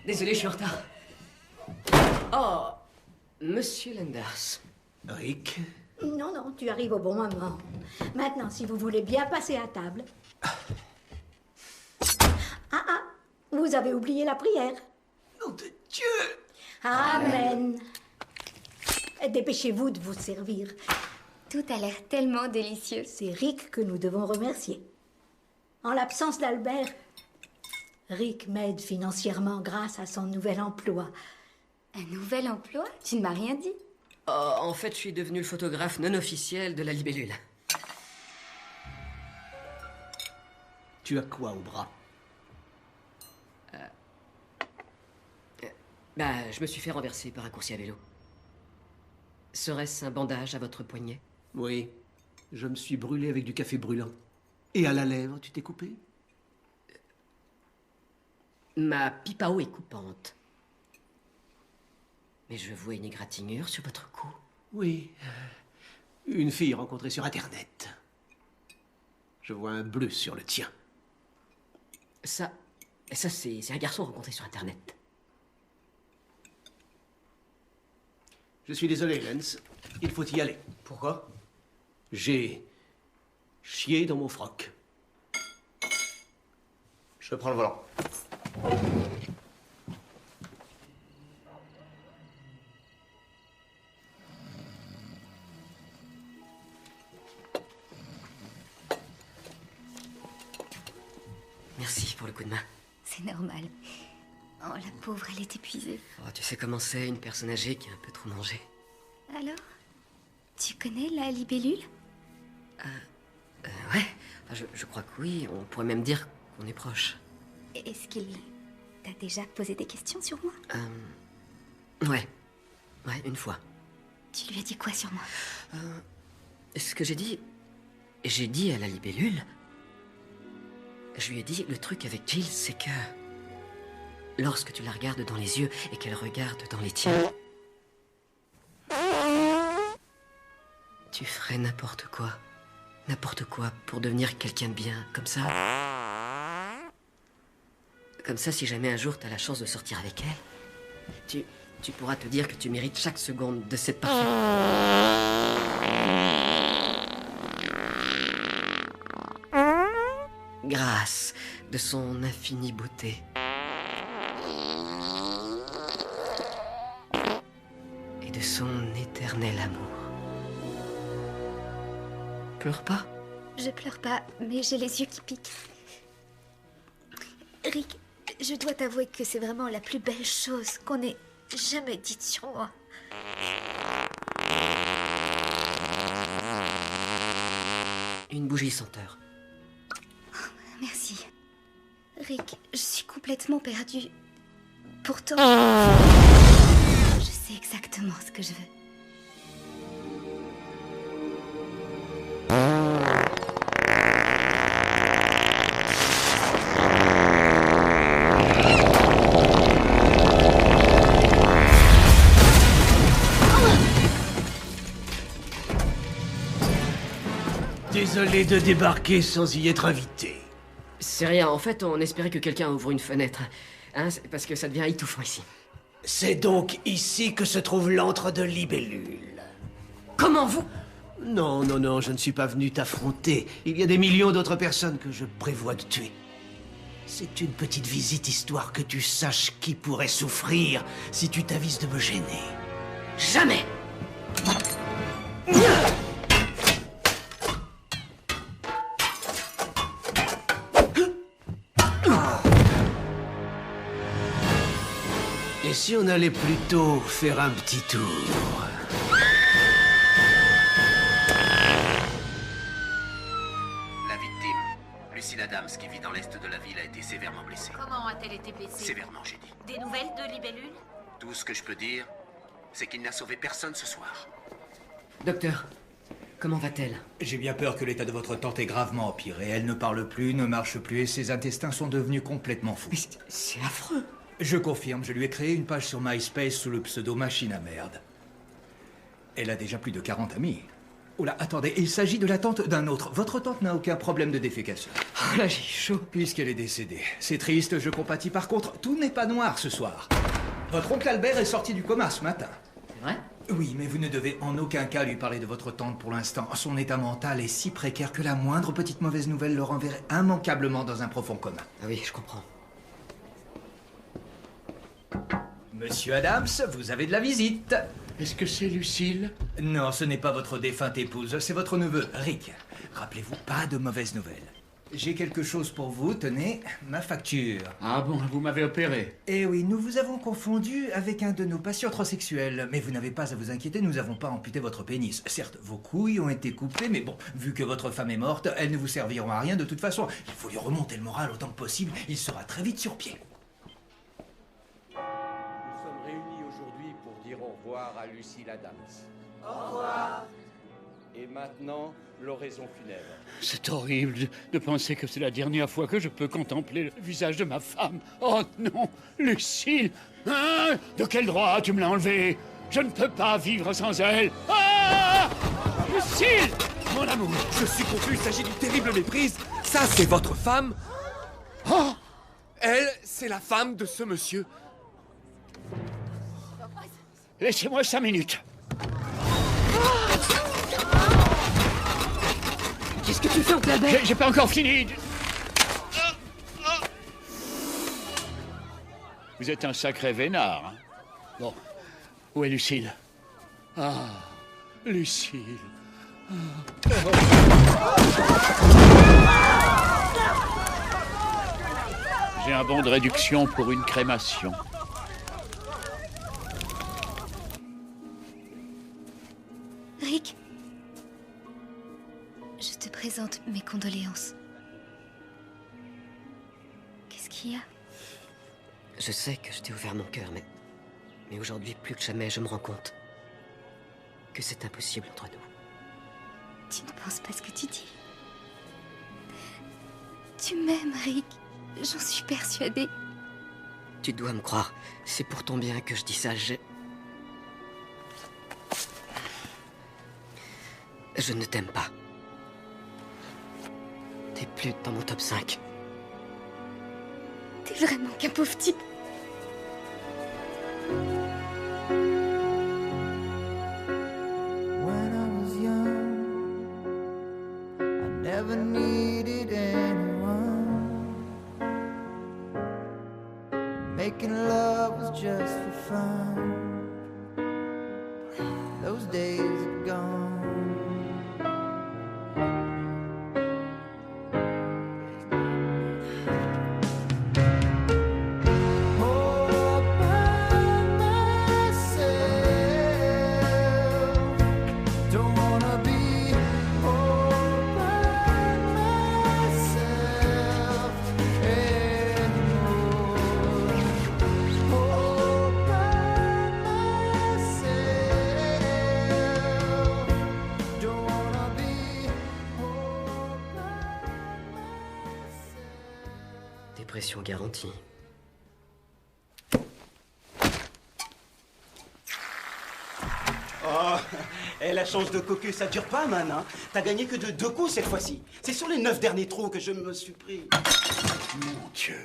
Désolé, je suis en retard. Oh, Monsieur Lenders. Rick? Non, non, tu arrives au bon moment. Maintenant, si vous voulez bien passer à table. Ah, vous avez oublié la prière. Nom de Dieu! Amen. Dépêchez-vous de vous servir. Tout a l'air tellement délicieux. C'est Rick que nous devons remercier. En l'absence d'Albert, Rick m'aide financièrement grâce à son nouvel emploi. Un nouvel emploi? Tu ne m'as rien dit. Oh, en fait, je suis devenu le photographe non officiel de la libellule. Tu as quoi au bras? Je me suis fait renverser par un coursier à vélo. Serait-ce un bandage à votre poignet? Oui. Je me suis brûlé avec du café brûlant. Et à la lèvre, tu t'es coupé? Ma pipe à eau est coupante. Mais je vois une égratignure sur votre cou. Oui. Une fille rencontrée sur Internet. Je vois un bleu sur le tien. Ça c'est un garçon rencontré sur Internet. Je suis désolé, Lance. Il faut y aller. Pourquoi? J'ai chié dans mon froc. Je prends le volant. Merci pour le coup de main. C'est normal. Oh, la pauvre, elle est épuisée. Oh, tu sais comment c'est, une personne âgée qui a un peu trop mangé. Alors, tu connais la libellule? Ouais, enfin, je crois que oui. On pourrait même dire qu'on est proches. Est-ce qu'il t'a déjà posé des questions sur moi? Ouais, une fois. Tu lui as dit quoi sur moi? Ce que j'ai dit... J'ai dit à la libellule... Je lui ai dit, le truc avec Jill, c'est que... Lorsque tu la regardes dans les yeux et qu'elle regarde dans les tiens... Tu ferais n'importe quoi. N'importe quoi pour devenir quelqu'un de bien, comme ça. Comme ça, si jamais un jour t'as la chance de sortir avec elle, tu pourras te dire que tu mérites chaque seconde de cette parfaite... grâce de son infinie beauté. Et de son éternel amour. Pleure pas. Je pleure pas, mais j'ai les yeux qui piquent. Rick, je dois t'avouer que c'est vraiment la plus belle chose qu'on ait jamais dite sur moi. Une bougie senteur. Merci. Rick, je suis complètement perdue. Pourtant, je sais exactement ce que je veux. Désolé de débarquer sans y être invité. C'est rien, en fait, on espérait que quelqu'un ouvre une fenêtre. Hein, parce que ça devient étouffant ici. C'est donc ici que se trouve l'antre de libellule. Comment vous... Non, je ne suis pas venu t'affronter. Il y a des millions d'autres personnes que je prévois de tuer. C'est une petite visite histoire que tu saches qui pourrait souffrir si tu t'avises de me gêner. Jamais! Et si on allait plutôt faire un petit tour? La victime, Lucille Adams, qui vit dans l'est de la ville, a été sévèrement blessée. Comment a-t-elle été blessée? Sévèrement, j'ai dit. Des nouvelles de libellule? Tout ce que je peux dire, c'est qu'il n'a sauvé personne ce soir. Docteur, comment va-t-elle? J'ai bien peur que l'état de votre tante ait gravement empiré. Elle ne parle plus, ne marche plus et ses intestins sont devenus complètement fous. Mais c'est affreux. Je confirme, je lui ai créé une page sur MySpace sous le pseudo Machine à merde. Elle a déjà plus de 40 amis. Oula, attendez, il s'agit de la tante d'un autre. Votre tante n'a aucun problème de défécation. Oh là, j'ai chaud. Puisqu'elle est décédée. C'est triste, je compatis. Par contre, tout n'est pas noir ce soir. Votre oncle Albert est sorti du coma ce matin. C'est vrai? Oui, mais vous ne devez en aucun cas lui parler de votre tante pour l'instant. Son état mental est si précaire que la moindre petite mauvaise nouvelle le renverrait immanquablement dans un profond coma. Ah oui, je comprends. Monsieur Adams, vous avez de la visite. Est-ce que c'est Lucille? Non, ce n'est pas votre défunte épouse, c'est votre neveu, Rick. Rappelez-vous, pas de mauvaises nouvelles. J'ai quelque chose pour vous, tenez, ma facture. Ah bon, vous m'avez opéré. Eh oui, nous vous avons confondu avec un de nos patients transsexuels. Mais vous n'avez pas à vous inquiéter, nous n'avons pas amputé votre pénis. Certes, vos couilles ont été coupées, mais bon, vu que votre femme est morte, elles ne vous serviront à rien de toute façon. Il faut lui remonter le moral autant que possible, il sera très vite sur pied. Nous sommes réunis aujourd'hui pour dire au revoir à Lucille Adams. Au revoir. Et maintenant, l'oraison funèbre. C'est horrible de penser que c'est la dernière fois que je peux contempler le visage de ma femme. Oh non, Lucille! Hein? De quel droit tu me l'as enlevée? Je ne peux pas vivre sans elle. Ah! Lucille! Mon amour! Je suis confus, il s'agit d'une terrible méprise. Ça, c'est votre femme? Oh! Elle, c'est la femme de ce monsieur. Laissez-moi 5 minutes. Qu'est-ce que tu fais, oncle Albert? J'ai pas encore fini. Vous êtes un sacré vénard. Hein? Bon, où est Lucille? Ah, Lucille. J'ai un bon de réduction pour une crémation. Rick, je te présente mes condoléances. Qu'est-ce qu'il y a? Je sais que je t'ai ouvert mon cœur, mais aujourd'hui, plus que jamais, je me rends compte que c'est impossible entre nous. Tu ne penses pas ce que tu dis? Tu m'aimes, Rick. J'en suis persuadée. Tu dois me croire. C'est pour ton bien que je dis ça. Je ne t'aime pas. T'es plus dans mon top 5. T'es vraiment qu'un pauvre type. When I was young, I never needed anyone. Making love was just for fun. Those days are gone. Dépression garantie. Oh, la chance de cocu, ça dure pas, man. Hein. T'as gagné que de 2 coups cette fois-ci. C'est sur les 9 derniers trous que je me suis pris. Mon Dieu.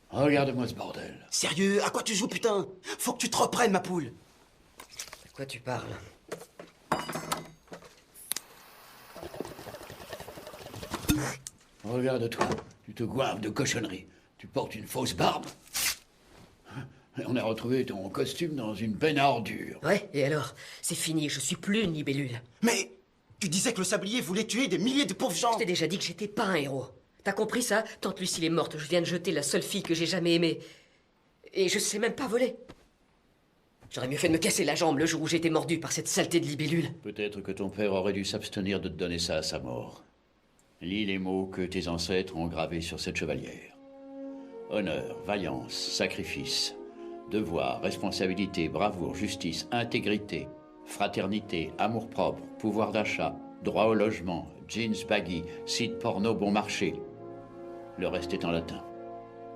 Regarde-moi ce bordel. Sérieux, à quoi tu joues, putain? Faut que tu te reprennes, ma poule. De quoi tu parles? Regarde-toi. Tu te goinves de cochonneries. Tu portes une fausse barbe. On a retrouvé ton costume dans une benne à ordures. Ouais, et alors? C'est fini, je suis plus une libellule. Mais tu disais que le sablier voulait tuer des milliers de pauvres gens. Je t'ai déjà dit que j'étais pas un héros. T'as compris ça? Tante Lucille est morte, je viens de jeter la seule fille que j'ai jamais aimée. Et je sais même pas voler. J'aurais mieux fait de me casser la jambe le jour où j'ai été mordu par cette saleté de libellule. Peut-être que ton père aurait dû s'abstenir de te donner ça à sa mort. Lis les mots que tes ancêtres ont gravés sur cette chevalière. Honneur, vaillance, sacrifice, devoir, responsabilité, bravoure, justice, intégrité, fraternité, amour-propre, pouvoir d'achat, droit au logement, jeans baggy, site porno bon marché. Le reste est en latin.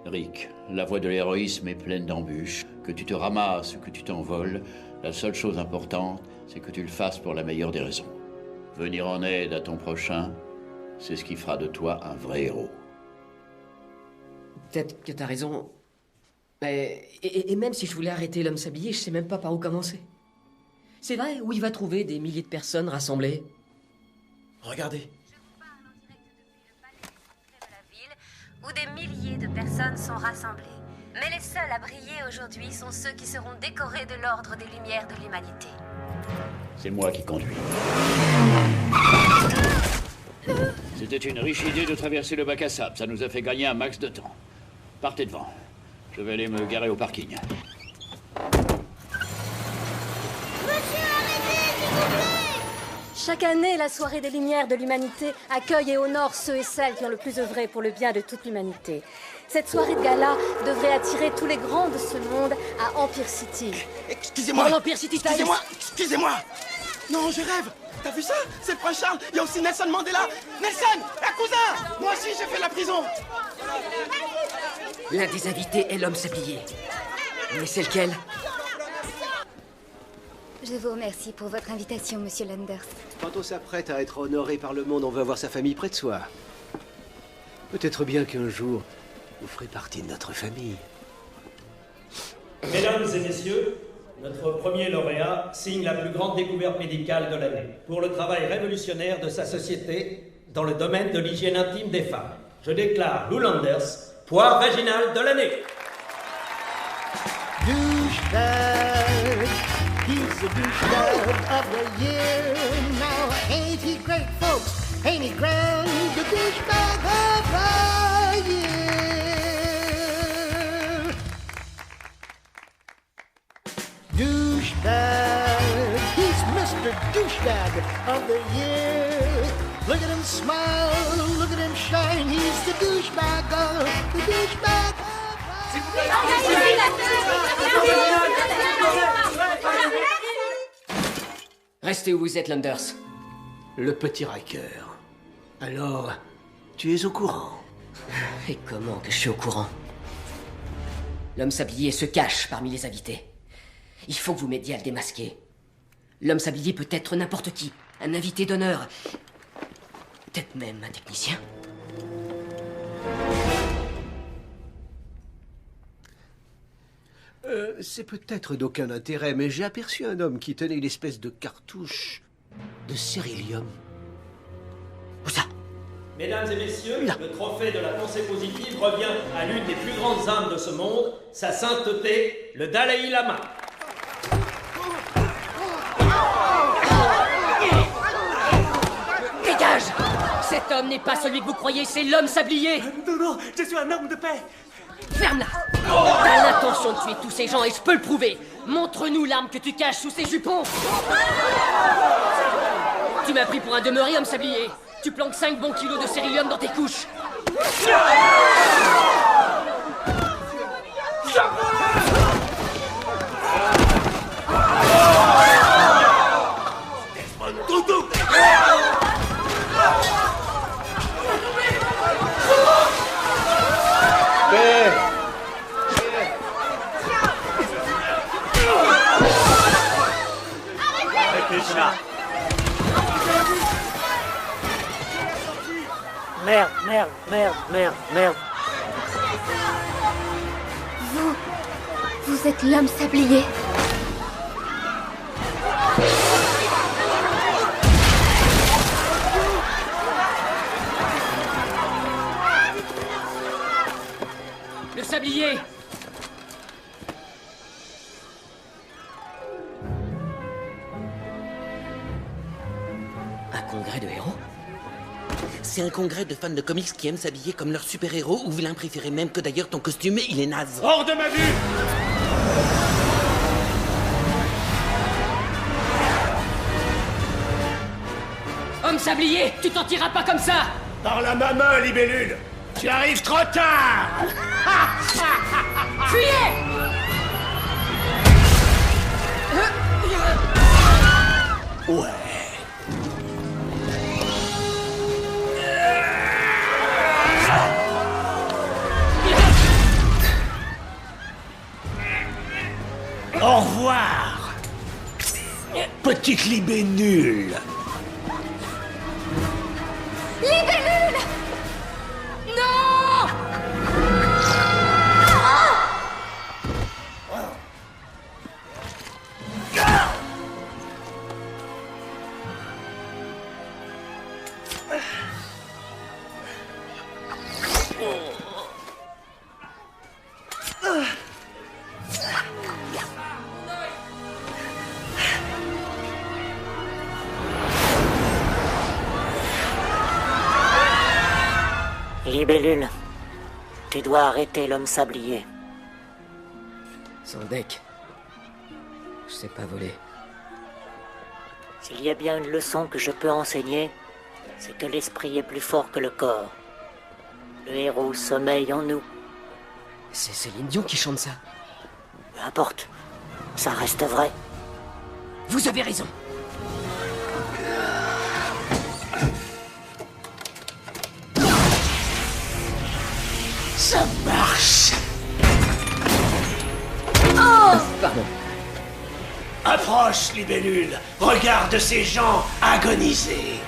Rick, la voie de l'héroïsme est pleine d'embûches. Que tu te ramasses ou que tu t'envoles, la seule chose importante, c'est que tu le fasses pour la meilleure des raisons. Venir en aide à ton prochain, c'est ce qui fera de toi un vrai héros. Peut-être que t'as raison. Mais... Et même si je voulais arrêter l'homme sablier, je sais même pas par où commencer. C'est vrai, où il va trouver des milliers de personnes rassemblées? Regardez. Où des milliers de personnes sont rassemblées. Mais les seuls à briller aujourd'hui sont ceux qui seront décorés de l'ordre des Lumières de l'Humanité. C'est moi qui conduis. C'était une riche idée de traverser le bac à sable. Ça nous a fait gagner un max de temps. Partez devant. Je vais aller me garer au parking. Chaque année, la soirée des Lumières de l'Humanité accueille et honore ceux et celles qui ont le plus œuvré pour le bien de toute l'humanité. Cette soirée de gala devrait attirer tous les grands de ce monde à Empire City. Excusez-moi. Dans l'Empire City Palace. Excusez-moi. Non, je rêve. T'as vu ça? C'est le prince Charles. Il y a aussi Nelson Mandela. Nelson, un cousin. Moi aussi, j'ai fait la prison. L'un des invités est l'homme sablier. Mais c'est lequel? Je vous remercie pour votre invitation, monsieur Landers. Quand on s'apprête à être honoré par le monde, on veut avoir sa famille près de soi. Peut-être bien qu'un jour, vous ferez partie de notre famille. Mesdames et messieurs, notre premier lauréat signe la plus grande découverte médicale de l'année pour le travail révolutionnaire de sa société dans le domaine de l'hygiène intime des femmes. Je déclare Lou Landers, poire vaginale de l'année. Douchebag, he's the douchebag of the year. Now ain't he great, folks? Ain't he grand? The douchebag of the year. Douchebag, he's Mr. Douchebag of the year. Look at him smile, look at him shine. He's the douchebag of the douchebag. Restez où vous êtes, Landers. Le petit Riker. Alors, tu es au courant? Et comment que je suis au courant? L'homme sablier se cache parmi les invités. Il faut que vous m'aidiez à le démasquer. L'homme sablier peut être n'importe qui. Un invité d'honneur. Peut-être même un technicien. C'est peut-être d'aucun intérêt, mais j'ai aperçu un homme qui tenait une espèce de cartouche de cérélium. Où ça? Mesdames et messieurs, le trophée de la pensée positive revient à l'une des plus grandes âmes de ce monde, sa sainteté, le Dalai Lama. Dégage! Cet homme n'est pas celui que vous croyez, c'est l'homme sablier! Non, je suis un homme de paix. Ferme-la! T'as l'intention de tuer tous ces gens et je peux le prouver! Montre-nous l'arme que tu caches sous ces jupons! Tu m'as pris pour un demeuré, homme sablier! Tu planques 5 bons kilos de cérélium dans tes couches! Toutou! Krishna. Merde. Vous êtes l'homme sablier. Le sablier! Un congrès de héros? C'est un congrès de fans de comics qui aiment s'habiller comme leur super-héros ou vilain préféré, même que d'ailleurs ton costume, il est naze. Hors de ma vue! Homme sablier, tu t'en tireras pas comme ça! Par la maman, libellule! Tu arrives trop tard! Fuyez! Ouais. Au revoir, petite libellule. Libellule, tu dois arrêter l'homme sablier. Sans deck. Je sais pas voler. S'il y a bien une leçon que je peux enseigner, c'est que l'esprit est plus fort que le corps. Le héros sommeille en nous. C'est Céline Dion qui chante ça. Peu importe, ça reste vrai. Vous avez raison. Ça marche. Oh pardon. Approche, libellule. Regarde ces gens agoniser.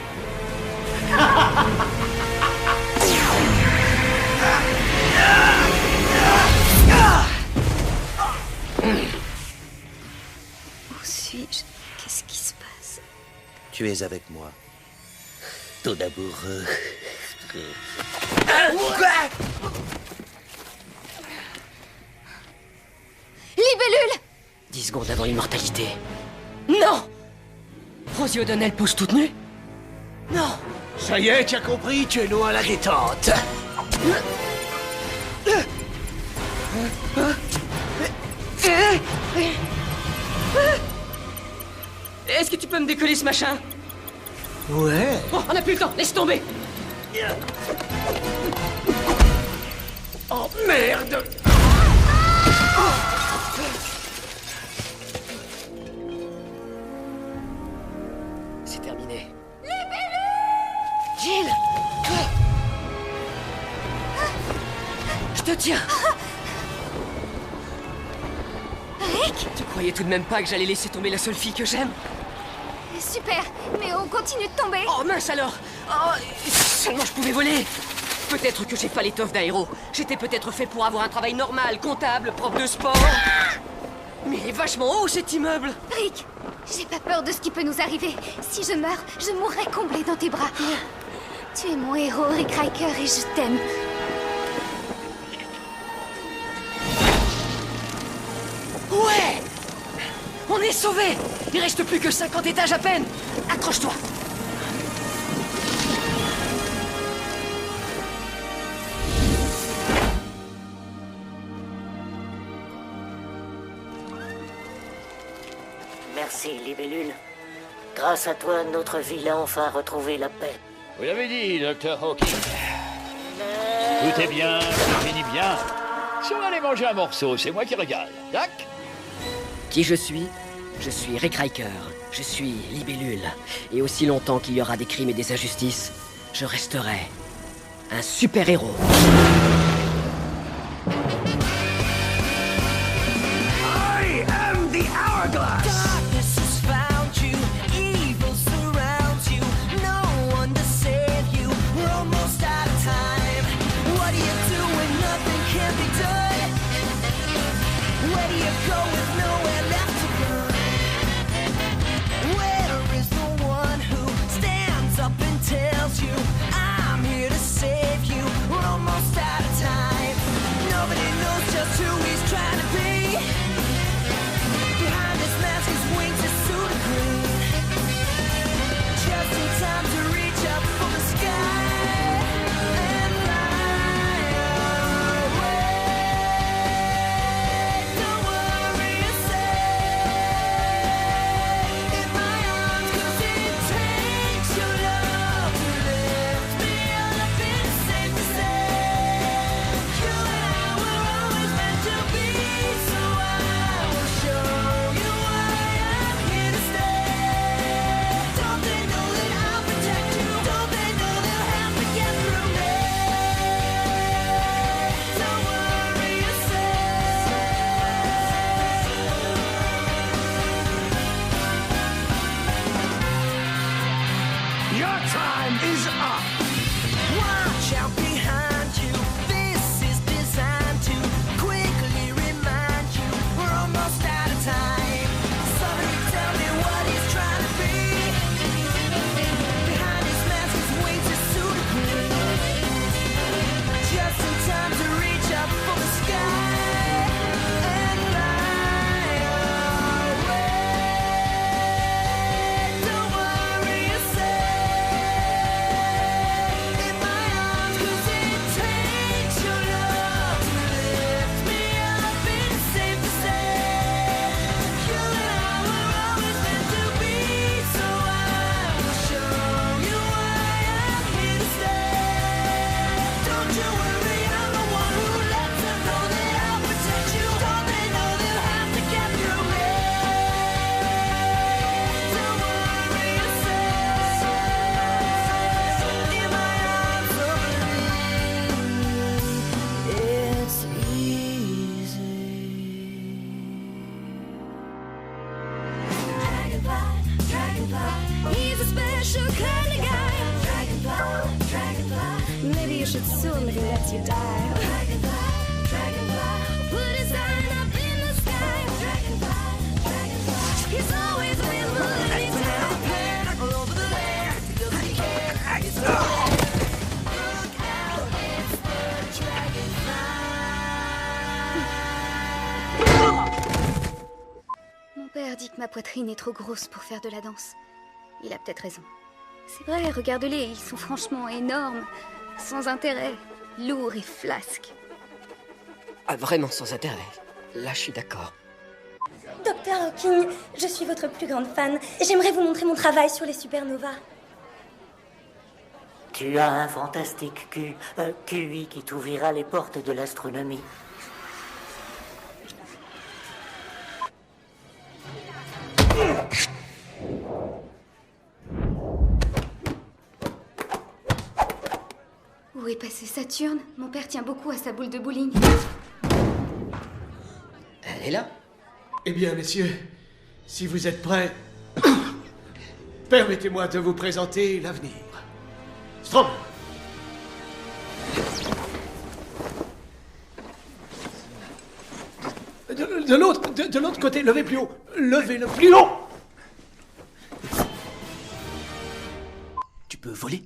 Où suis-je? Qu'est-ce qui se passe? Tu es avec moi. Ton amoureux. Libellule! 10 secondes avant l'immortalité. Non! Rosie O'Donnell pose toute nue? Non! Ça y est, tu as compris, tu es loin à la détente. Est-ce que tu peux me décoller ce machin? Ouais. Oh, on n'a plus le temps, laisse tomber! Oh merde! C'est terminé. Jill! Je te tiens! Rick? Tu croyais tout de même pas que j'allais laisser tomber la seule fille que j'aime? Super, mais on continue de tomber. Oh mince alors! Oh, seulement je pouvais voler! Peut-être que j'ai pas l'étoffe d'un héros. J'étais peut-être fait pour avoir un travail normal, comptable, prof de sport. Mais il est vachement haut cet immeuble! Rick, j'ai pas peur de ce qui peut nous arriver. Si je meurs, je mourrai comblée dans tes bras. Tu es mon héros, Rick Riker, et je t'aime. Ouais! On est sauvés! Il reste plus que 50 étages à peine! Accroche-toi! Merci, libellule. Grâce à toi, notre ville a enfin retrouvé la paix. Vous l'avez dit, Dr. Hawking. Tout est bien, tout finit bien. Si on allait manger un morceau, c'est moi qui régale. Tac. Qui je suis? Je suis Rick Riker. Je suis libellule. Et aussi longtemps qu'il y aura des crimes et des injustices, je resterai un super-héros. I am the Hourglass. Darkness has found you, evil surrounds you, no one to save you, we're almost out of time. What do you do when nothing can be done? Where do you go with nowhere left to run? Where is the one who stands up and tells you, I'm here to save you, we're almost out of time. Nobody knows just who he's trying to be. Behind his mask, his wings, his suit of green. Just in time to reach up for the sky and fly away. Don't worry, you should soon let you die. Dragonfly, dragonfly, put his sign up in the sky. Dragonfly, dragonfly, he's always with me anytime. All over the land, he doesn't care. He's look out, it's the dragonfly. Mon père dit que ma poitrine est trop grosse pour faire de la danse. Il a peut-être raison. C'est vrai, regarde-les, ils sont franchement énormes, sans intérêt, lourds et flasques. Ah, vraiment sans intérêt. Là, je suis d'accord. Docteur Hawking, je suis votre plus grande fan. J'aimerais vous montrer mon travail sur les supernovas. Tu as un fantastique QI qui t'ouvrira les portes de l'astronomie. Où est passé Saturne? Mon père tient beaucoup à sa boule de bowling. Elle est là? Eh bien, messieurs, si vous êtes prêts, permettez-moi de vous présenter l'avenir. Strom. De l'autre côté, levez plus haut. Levez-le plus haut. Tu peux voler?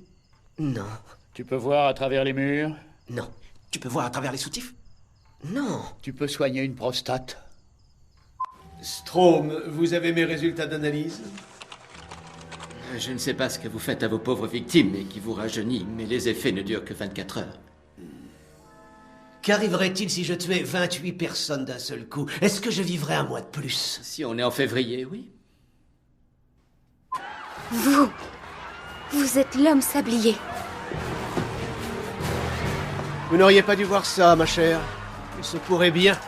Non. Tu peux voir à travers les murs? Non. Tu peux voir à travers les soutifs? Non. Tu peux soigner une prostate? Strom, vous avez mes résultats d'analyse? Je ne sais pas ce que vous faites à vos pauvres victimes et qui vous rajeunit, mais les effets ne durent que 24 heures. Qu'arriverait-il si je tuais 28 personnes d'un seul coup? Est-ce que je vivrais un mois de plus? Si on est en février, oui. Vous êtes l'homme sablier. Vous n'auriez pas dû voir ça, ma chère. Il se pourrait bien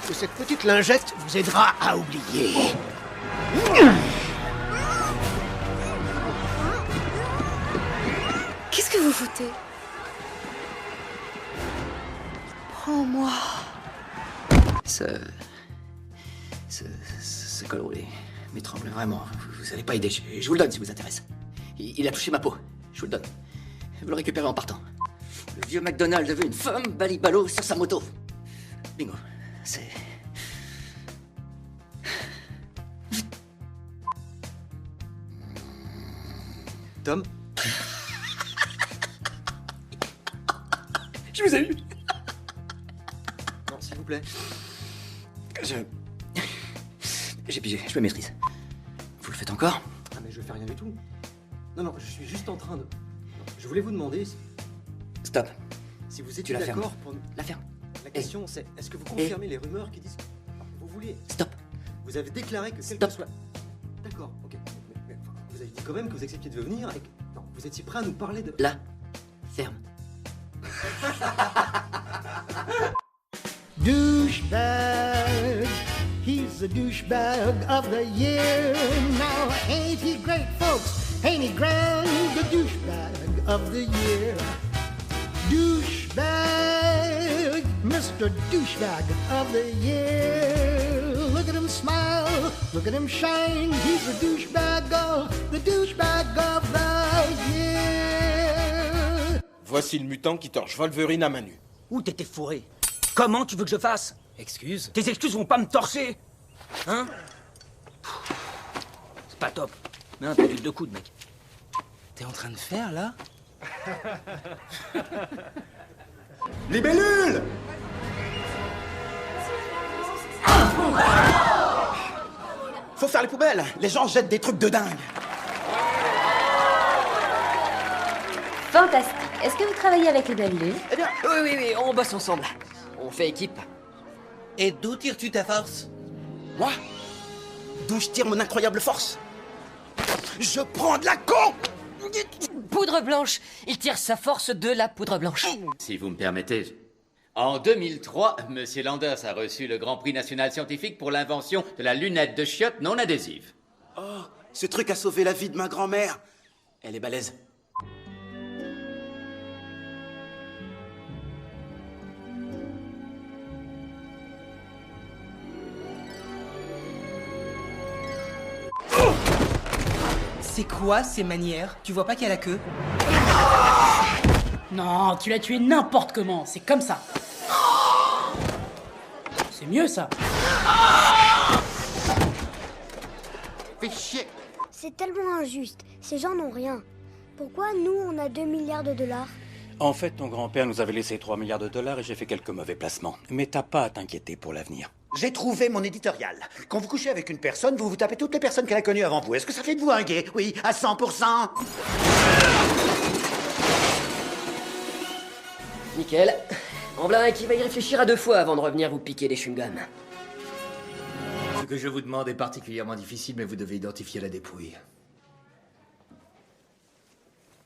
que cette petite lingette vous aidera à oublier. Qu'est-ce que vous foutez? Prends-moi. Ce coloré m'étrangle vraiment. Vous n'allez pas aider. Je vous le donne si vous intéresse. Il a touché ma peau. Je vous le donne. Vous le récupérez en partant. Le vieux McDonald veut une femme balibalo sur sa moto. Bingo. C'est... Tom? Je vous ai eu. Non, s'il vous plaît. J'ai pigé, je me maîtrise. Vous le faites encore? Ah mais je fais rien du tout. Non, je suis juste en train de... Non, je voulais vous demander si... Stop. Si vous étiez la fermes. d'accord pour... La ferme. La question c'est, est-ce que vous confirmez les rumeurs qui disent que vous vouliez... Stop. Vous avez déclaré que quel que soit... D'accord, ok. Mais, enfin, vous avez dit quand même que vous acceptiez de venir et que... Non, vous étiez prêt à nous parler de... La ferme. Douchebag, he's the douchebag of the year. Now, ain't he great, folks? Ain't he grand? The douchebag of the year. Douchebag, Mr. Douchebag of the year. Look at him smile, look at him shine. He's the douchebag of the year. Voici le mutant qui torche Wolverine à main nue. Où t'étais fourré? Comment tu veux que je fasse? Excuse? Tes excuses vont pas me torcher? Hein? C'est pas top. Mais un peu de coude, mec. T'es en train de faire, là? Libellule! Faut faire les poubelles. Les gens jettent des trucs de dingue. Fantastique. Est-ce que vous travaillez avec les belles lunes? Eh bien, oui, on bosse ensemble. On fait équipe. Et d'où tires-tu ta force? Moi? D'où je tire mon incroyable force? Je prends de la con! Poudre blanche. Il tire sa force de la poudre blanche. Si vous me permettez. En 2003, Monsieur Landers a reçu le Grand Prix national scientifique pour l'invention de la lunette de chiottes non adhésive. Oh, ce truc a sauvé la vie de ma grand-mère. Elle est balèze. C'est quoi ces manières? Tu vois pas qu'il y a la queue? Non, tu l'as tué n'importe comment, c'est comme ça. C'est mieux ça. Fais chier. C'est tellement injuste. Ces gens n'ont rien. Pourquoi nous, on a 2 milliards de dollars? En fait, ton grand-père nous avait laissé 3 milliards de dollars et j'ai fait quelques mauvais placements. Mais t'as pas à t'inquiéter pour l'avenir. J'ai trouvé mon éditorial. Quand vous couchez avec une personne, vous vous tapez toutes les personnes qu'elle a connues avant vous. Est-ce que ça fait de vous un gay? Oui, à 100%. Nickel. Amblin qui va y réfléchir à 2 fois avant de revenir vous piquer des chewing-gums. Ce que je vous demande est particulièrement difficile, mais vous devez identifier la dépouille.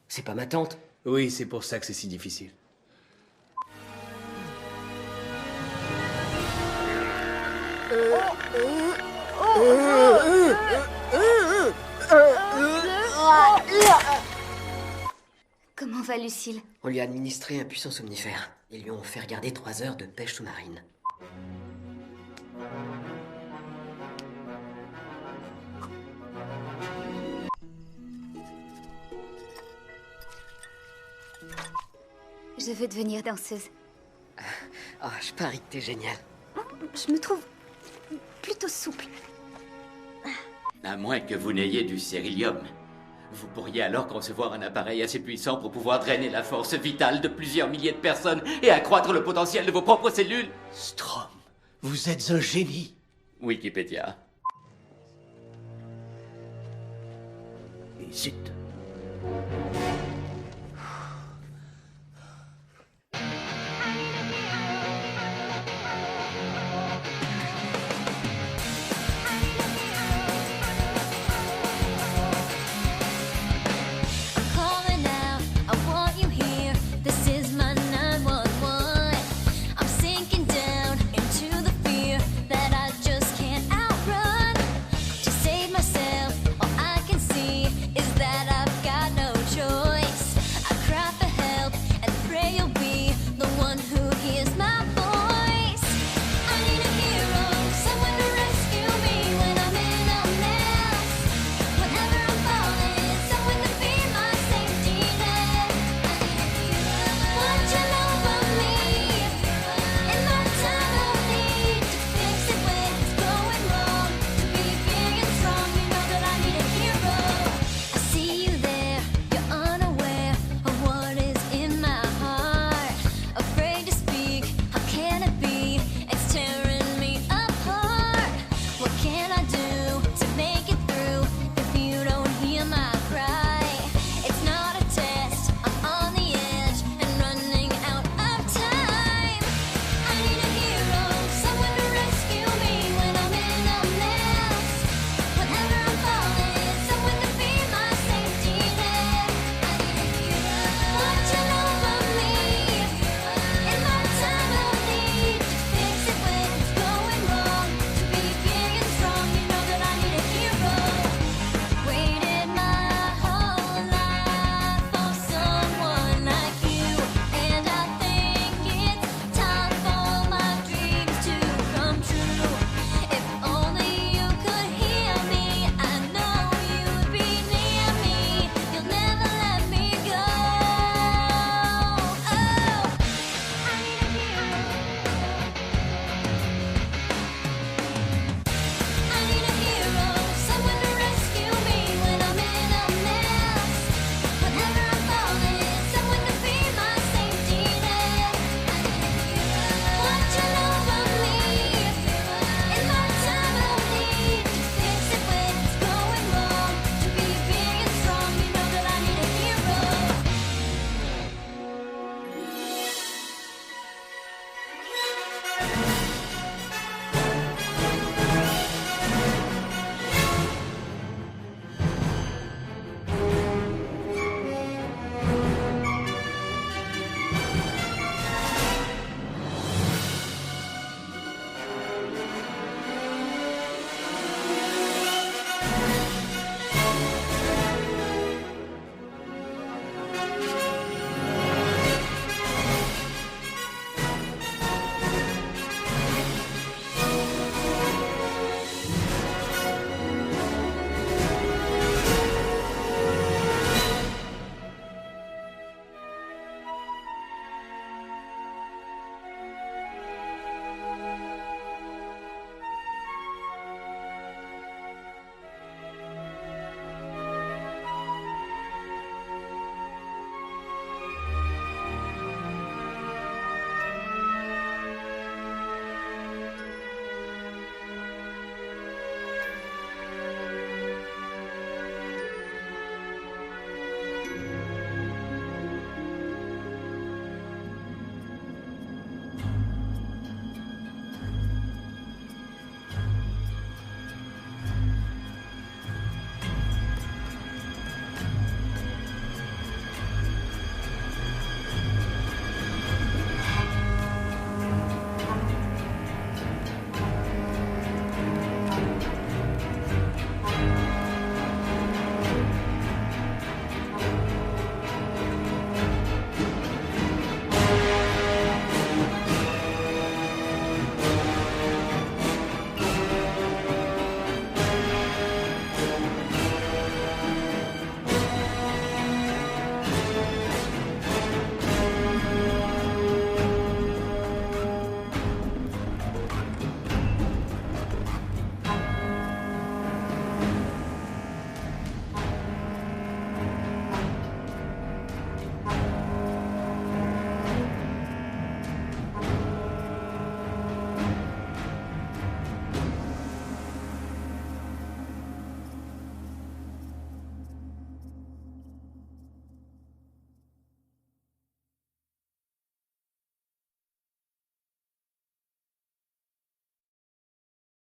C'est pas ma tante? Oui, c'est pour ça que c'est si difficile. Comment va Lucille? On lui a administré un puissant somnifère. Ils lui ont fait regarder 3 heures de pêche sous-marine. Je veux devenir danseuse. Ah, je parie que t'es génial. Je me trouve plutôt souple. À moins que vous n'ayez du sérilium. Vous pourriez alors concevoir un appareil assez puissant pour pouvoir drainer la force vitale de plusieurs milliers de personnes et accroître le potentiel de vos propres cellules. Strom, vous êtes un génie. Wikipédia. Et zut.